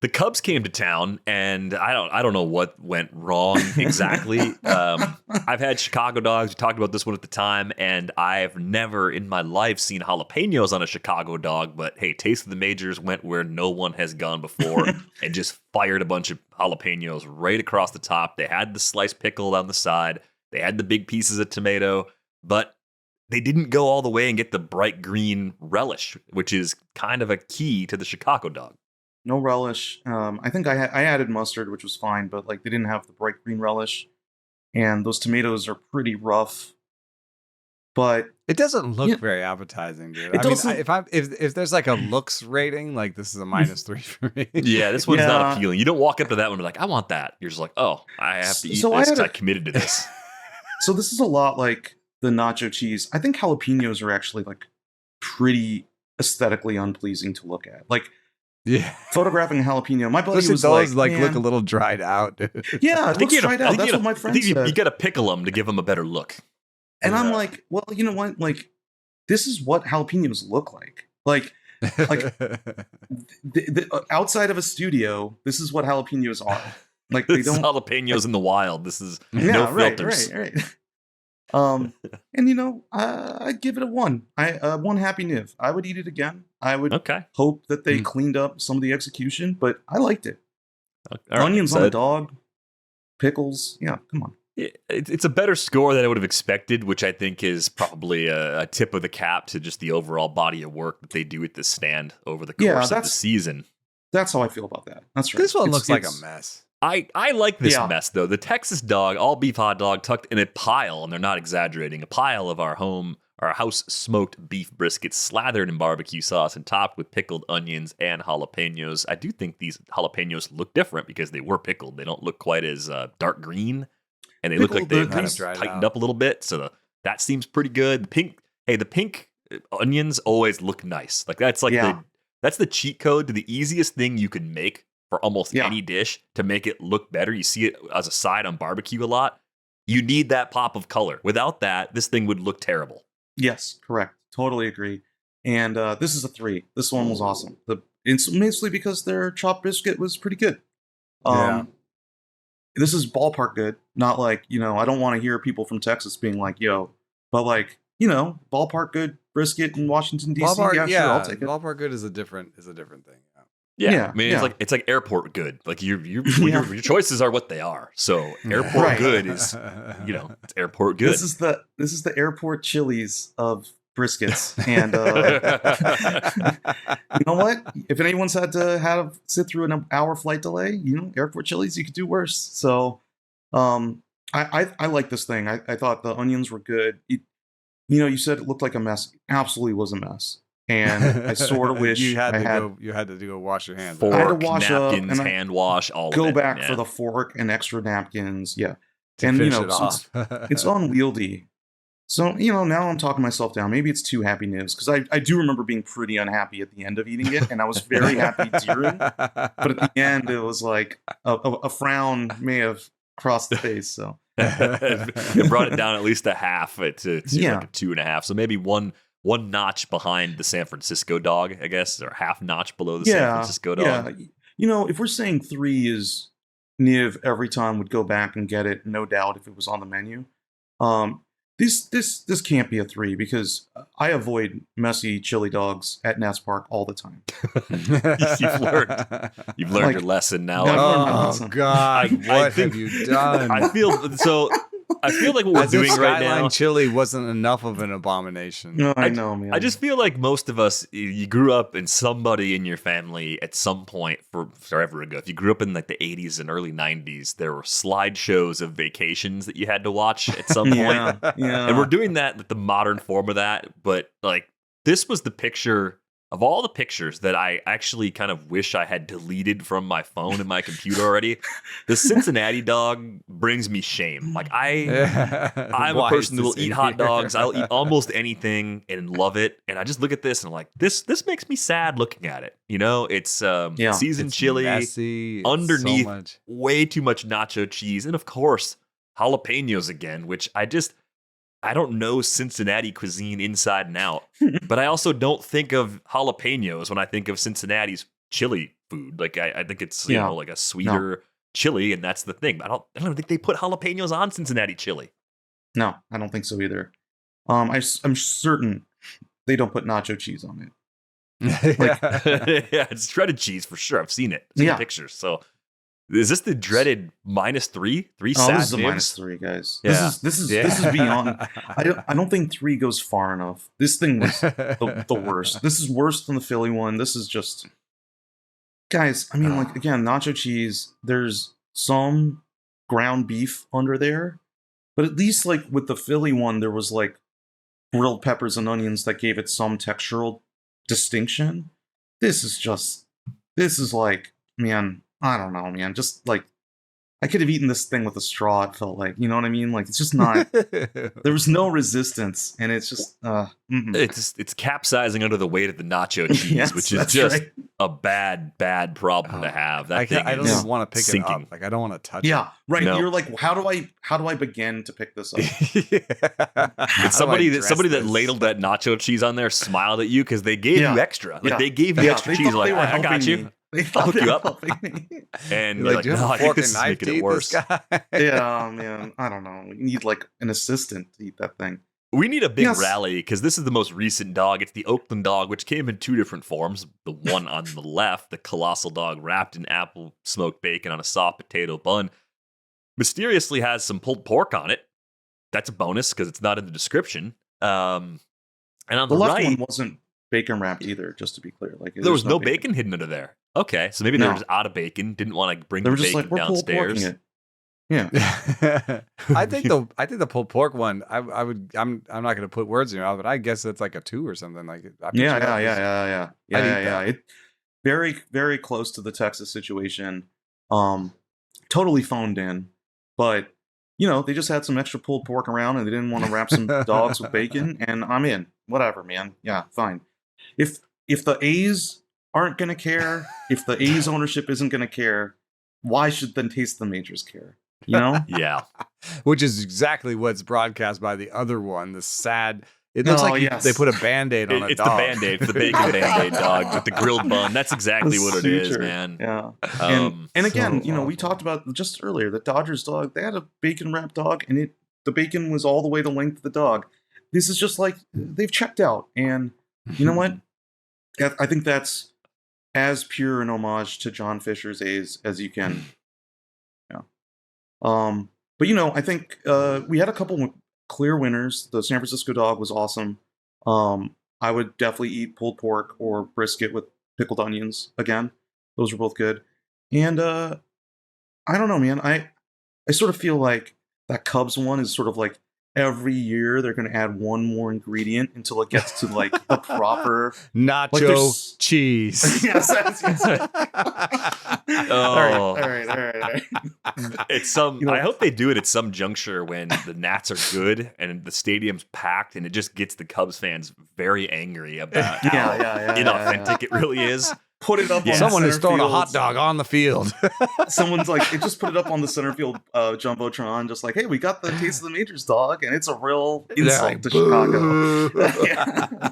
The Cubs came to town, and I don't know what went wrong exactly. I've had Chicago dogs. We talked about this one at the time, and I've never in my life seen jalapenos on a Chicago dog. But hey, Taste of the Majors went where no one has gone before and just fired a bunch of jalapenos right across the top. They had the sliced pickle on the side. They had the big pieces of tomato, but they didn't go all the way and get the bright green relish, which is kind of a key to the Chicago dog. No relish. I think I added mustard, which was fine, but they didn't have the bright green relish, and those tomatoes are pretty rough. But it doesn't look very appetizing, dude. If there's like a looks rating, this is a -3 for me. Yeah, this one's not appealing. You don't walk up to that one and be like, I want that. You're just like, oh, I have to eat this because I committed to this. So this is a lot like the nacho cheese. I think jalapenos are actually pretty aesthetically unpleasing to look at. Yeah, photographing a jalapeno. My buddy was look a little dried out, dude. Yeah, it looks dried out. That's what my friend said. You got to pickle them to give them a better look. And I'm like, well, you know what? This is what jalapenos look like. Outside of a studio, this is what jalapenos are. They don't jalapenos in the wild. This is no filters. Right. And I'd give it a 1. One happy Niv. I would eat it again. I would hope that they cleaned up some of the execution, but I liked it. Onions on the dog, pickles. Yeah, come on. It's a better score than I would have expected, which I think is probably a tip of the cap to just the overall body of work that they do at this stand over the course of the season. That's how I feel about that. That's right. This one looks like a mess. I like this mess, though. The Texas dog, all beef hot dog, tucked in a pile, and they're not exaggerating, a pile of our house smoked beef brisket slathered in barbecue sauce and topped with pickled onions and jalapenos. I do think these jalapenos look different because they were pickled. They don't look quite as dark green, and they look like they've kind of tightened up a little bit. So that seems pretty good. The pink onions always look nice. That's that's the cheat code to the easiest thing you can make for almost any dish to make it look better. You see it as a side on barbecue a lot. You need that pop of color. Without that, this thing would look terrible. Yes, correct. Totally agree. And this is a 3. This one was awesome. It's mostly because their chopped brisket was pretty good. This is ballpark good. Not I don't want to hear people from Texas being like, yo, but ballpark good brisket in Washington, D.C. Sure, I'll take it. Ballpark good is a different thing. Yeah, I mean, it's like airport good. Your choices are what they are. So airport good is, it's airport good. This is the airport Chili's of briskets. And you know what? If anyone's had to sit through an hour flight delay, airport Chili's, you could do worse. So, I like this thing. I thought the onions were good. You said it looked like a mess. It absolutely was a mess. And I sort of wish you had I to had go. You had to go wash your hands. Fork, I had to wash up napkins, and I hand wash, all go of it. back yeah. for the fork and extra napkins. Yeah. to And, finish you know, it so off. it's unwieldy. So, you know, now I'm talking myself down. Maybe it's too happy nibs because I do remember being pretty unhappy at the end of eating it, and I was very happy during. But at the end, it was like a frown may have crossed the face. So It brought it down at least a half to like a 2.5. So maybe one notch behind the San Francisco dog, I guess, or half notch below the San Francisco dog. Yeah. You know, if we're saying 3 is Niv every time would go back and get it, no doubt, if it was on the menu. This can't be a 3 because I avoid messy chili dogs at Nats Park all the time. You've learned your lesson now. Oh God, what have you done? I feel like what we're As if doing right Skyline now. chili wasn't enough of an abomination. No, I know, man. I just feel like most of us, you grew up and somebody in your family at some point forever ago. If you grew up in like the 80s and early 90s, there were slideshows of vacations that you had to watch at some point. Yeah. And we're doing that with the modern form of that. But like, this was the picture of all the pictures that I actually kind of wish I had deleted from my phone and my computer already. The Cincinnati dog brings me shame. Like I'm a person that will eat hot dogs. I'll eat almost anything and love it. And I just look at this and I'm like, this makes me sad looking at it. You know, it's seasoned It's chili, messy. It's underneath so much. way too much nacho cheese, and of course jalapenos again, which I don't know Cincinnati cuisine inside and out, but I also don't think of jalapenos when I think of Cincinnati's chili food. Like I think it's you know like a sweeter chili, and that's the thing. I don't think they put jalapenos on Cincinnati chili. No, I don't think so either. I'm certain they don't put nacho cheese on it. Yeah, it's shredded cheese for sure. I've seen it. I've seen pictures. So is this the dreaded -3? This is a -3, guys. Yeah. This is beyond. I don't think 3 goes far enough. This thing was the worst. This is worse than the Philly one. This is just, guys. I mean, like again, nacho cheese. There's some ground beef under there, but at least like with the Philly one, there was like grilled peppers and onions that gave it some textural distinction. This is like, man. I don't know, man. Just like, I could have eaten this thing with a straw, it felt like. You know what I mean? Like, it's just not, there was no resistance, and it's just, It's capsizing under the weight of the nacho cheese, which is just a bad problem to have. That thing I don't even want to pick sinking. it up. Like, I don't want to touch it. yeah, right. No. You're like, how do I begin to pick this up? And somebody that ladled that nacho cheese on there smiled at you because they gave you extra. Like they gave you extra cheese. Like, I got you. Me. They I'll hook they you were up. helping me. And You're you're like, do you no, have I a think fork this and is knife making to it eat worse. this guy? Yeah, man. I don't know. You need like an assistant to eat that thing. We need a big rally because this is the most recent dog. It's the Oakland dog, which came in 2 different forms. The one on the left, the colossal dog wrapped in apple smoked bacon on a soft potato bun, mysteriously has some pulled pork on it. That's a bonus because it's not in the description. And on the left right, one wasn't bacon wrapped either, just to be clear. Like there was no bacon hidden under there. Okay, so maybe they were just out of bacon, didn't want to bring They the were just bacon like, we're pulled downstairs. porking it. Yeah. I think the pulled pork one. I'm not going to put words in your mouth, but I guess it's like a 2 or something like it. Yeah. It very, very close to the Texas situation. Totally phoned in, but you know they just had some extra pulled pork around and they didn't want to wrap some dogs with bacon, and I'm in. Whatever, man. Yeah, fine. If the A's aren't going to care, if the A's ownership isn't going to care, why should then Taste the Majors care? You know? Yeah. Which is exactly what's broadcast by the other one. The sad. It looks like they put a Band-Aid on a it's dog. the Band-Aid, the bacon Band-Aid dog with the grilled bun. That's exactly what it is, man. Yeah. And again, so we talked about just earlier, the Dodgers dog, they had a bacon wrapped dog, and the bacon was all the way to length of the dog. This is just like, they've checked out. And you know what? I think that's as pure an homage to John Fisher's A's as you can. Yeah. But I think we had a couple clear winners. The San Francisco dog was awesome. I would definitely eat pulled pork or brisket with pickled onions again. Those were both good. And I don't know, man. I sort of feel like that Cubs one is sort of like every year they're going to add one more ingredient until it gets to like the proper nacho cheese. Yes. Oh. All right. It's some. You know- I hope they do it at some juncture when the Nats are good and the stadium's packed, and it just gets the Cubs fans very angry about how inauthentic it really is. Put it up. Yeah. On Someone the is center throwing a field. hot dog on the field. Someone's like, it just put it up on the center field jumbotron, just like, hey, we got the Taste of the Majors dog, and it's a real insult to Chicago. Yeah.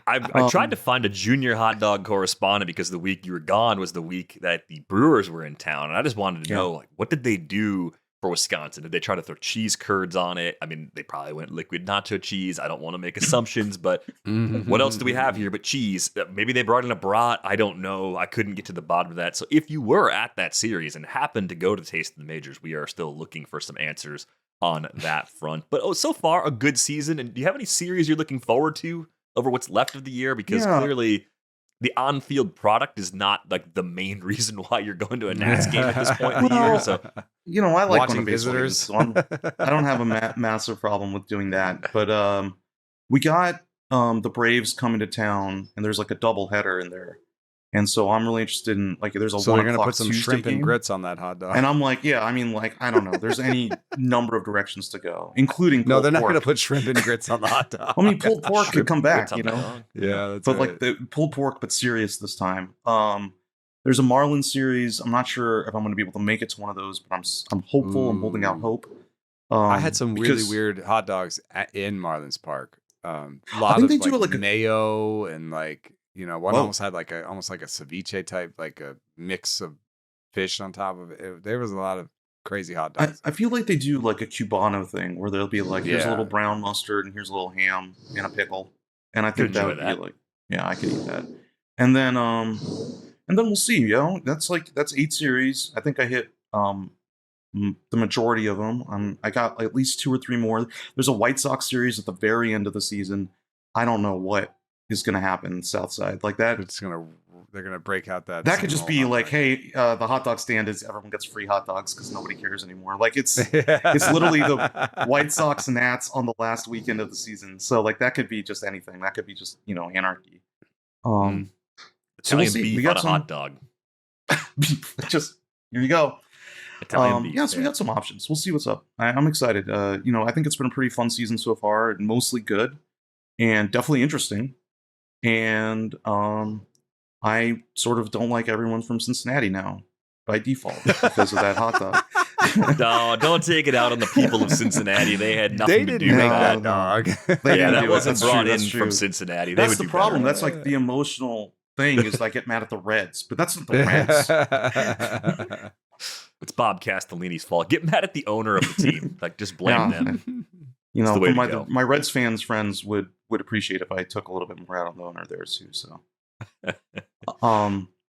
I tried to find a junior hot dog correspondent because the week you were gone was the week that the Brewers were in town, and I just wanted to know, like, what did they do for Wisconsin? Did they try to throw cheese curds on it? I mean, they probably went liquid nacho cheese. I don't want to make assumptions, but what else do we have here but cheese? Maybe they brought in a brat. I don't know. I couldn't get to the bottom of that. So if you were at that series and happened to go to Taste of the Majors, we are still looking for some answers on that front. But so far, a good season. And do you have any series you're looking forward to over what's left of the year? Because clearly the on-field product is not like the main reason why you're going to a Nats game at this point in the year. So, you know, I like Watching going to baseball visitors. games, so I don't have a massive problem with doing that. But we got the Braves coming to town, and there's like a double header in there, and so I'm really interested in like there's a So 1 they're going to o'clock put some Tuesday shrimp and game. grits on that hot dog. And I'm like, yeah, I mean, like, I don't know. There's any number of directions to go, including No, pulled they're not pork. going to put shrimp and grits on the hot dog. I mean, pulled pork could come back, What's you up, know. dog? Yeah, that's But right. like the pulled pork, but serious this time. There's a Marlins series. I'm not sure if I'm going to be able to make it to one of those, but I'm hopeful. I'm holding out Ooh. hope. I had some really because- weird hot dogs in Marlins Park. A I lot think of they do like like a- mayo and like, you know, one Whoa. almost had like almost like a ceviche type, like a mix of fish on top of it. There was a lot of crazy hot dogs. I feel like they do like a Cubano thing where they'll be like, here's a Yeah. little brown mustard and here's a little ham and a pickle, and I think Could that enjoy would that. be like, yeah, I could eat that. And then we'll see. You know, that's 8 series. I think I hit the majority of them. I got at least 2 or 3 more. There's a White Sox series at the very end of the season. I don't know what is going to happen Southside like that. They're gonna break out that. That could just be hot like, dog. hey, the hot dog stand is everyone gets free hot dogs because nobody cares anymore. Like it's literally the White Sox Nats on the last weekend of the season. So like that could be just anything. That could be just, you know, anarchy. So Italian see. beef We got on a hot dog. just here you go. Italian beef. Yes, we got some options. We'll see what's up. I'm excited. You know, I think it's been a pretty fun season so far. Mostly good and definitely interesting. And I sort of don't like everyone from Cincinnati now by default because of that hot dog. No, don't take it out on the people of Cincinnati. They had nothing They to didn't do with make No, that. that dog. They Yeah, didn't that do it. wasn't That's brought true, in that's from true. Cincinnati. They That's would the do problem. better. That's like the emotional thing is I get mad at the Reds, but that's not the Reds. It's Bob Castellini's fault. Get mad at the owner of the team. Like, just blame Yeah. them. You It's know, the way to my go. my Reds fans friends would appreciate if I took a little bit more out on the owner there too. So,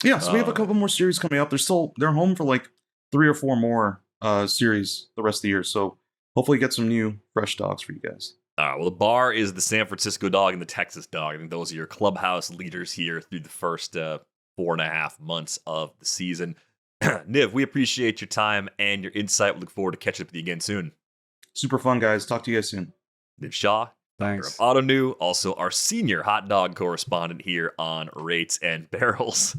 yeah. So we have a couple more series coming up. They're home for like 3 or 4 more series the rest of the year. So hopefully get some new fresh dogs for you guys. All right, well, the bar is the San Francisco dog and the Texas dog. I think those are your clubhouse leaders here through the first 4.5 months of the season. Niv, we appreciate your time and your insight. We look forward to catching up with you again soon. Super fun, guys. Talk to you guys soon. Niv Shah, Thanks. Ottoneu, also our senior hot dog correspondent here on Rates and Barrels.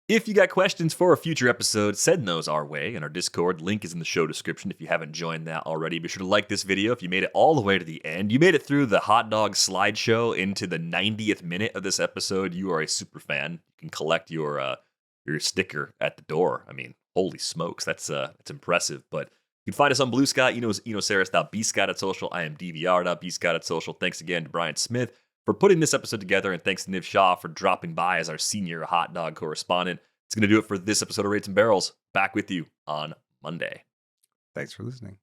If you got questions for a future episode, send those our way in our Discord. Link is in the show description if you haven't joined that already. Be sure to like this video if you made it all the way to the end. You made it through the hot dog slideshow into the 90th minute of this episode. You are a super fan. You can collect your sticker at the door. I mean, holy smokes, that's impressive. But you can find us on Blue Sky, enosaris.bscott@social. I am dvr.bscott@social. Thanks again to Brian Smith for putting this episode together, and thanks to Niv Shah for dropping by as our senior hot dog correspondent. It's going to do it for this episode of Rates and Barrels. Back with you on Monday. Thanks for listening.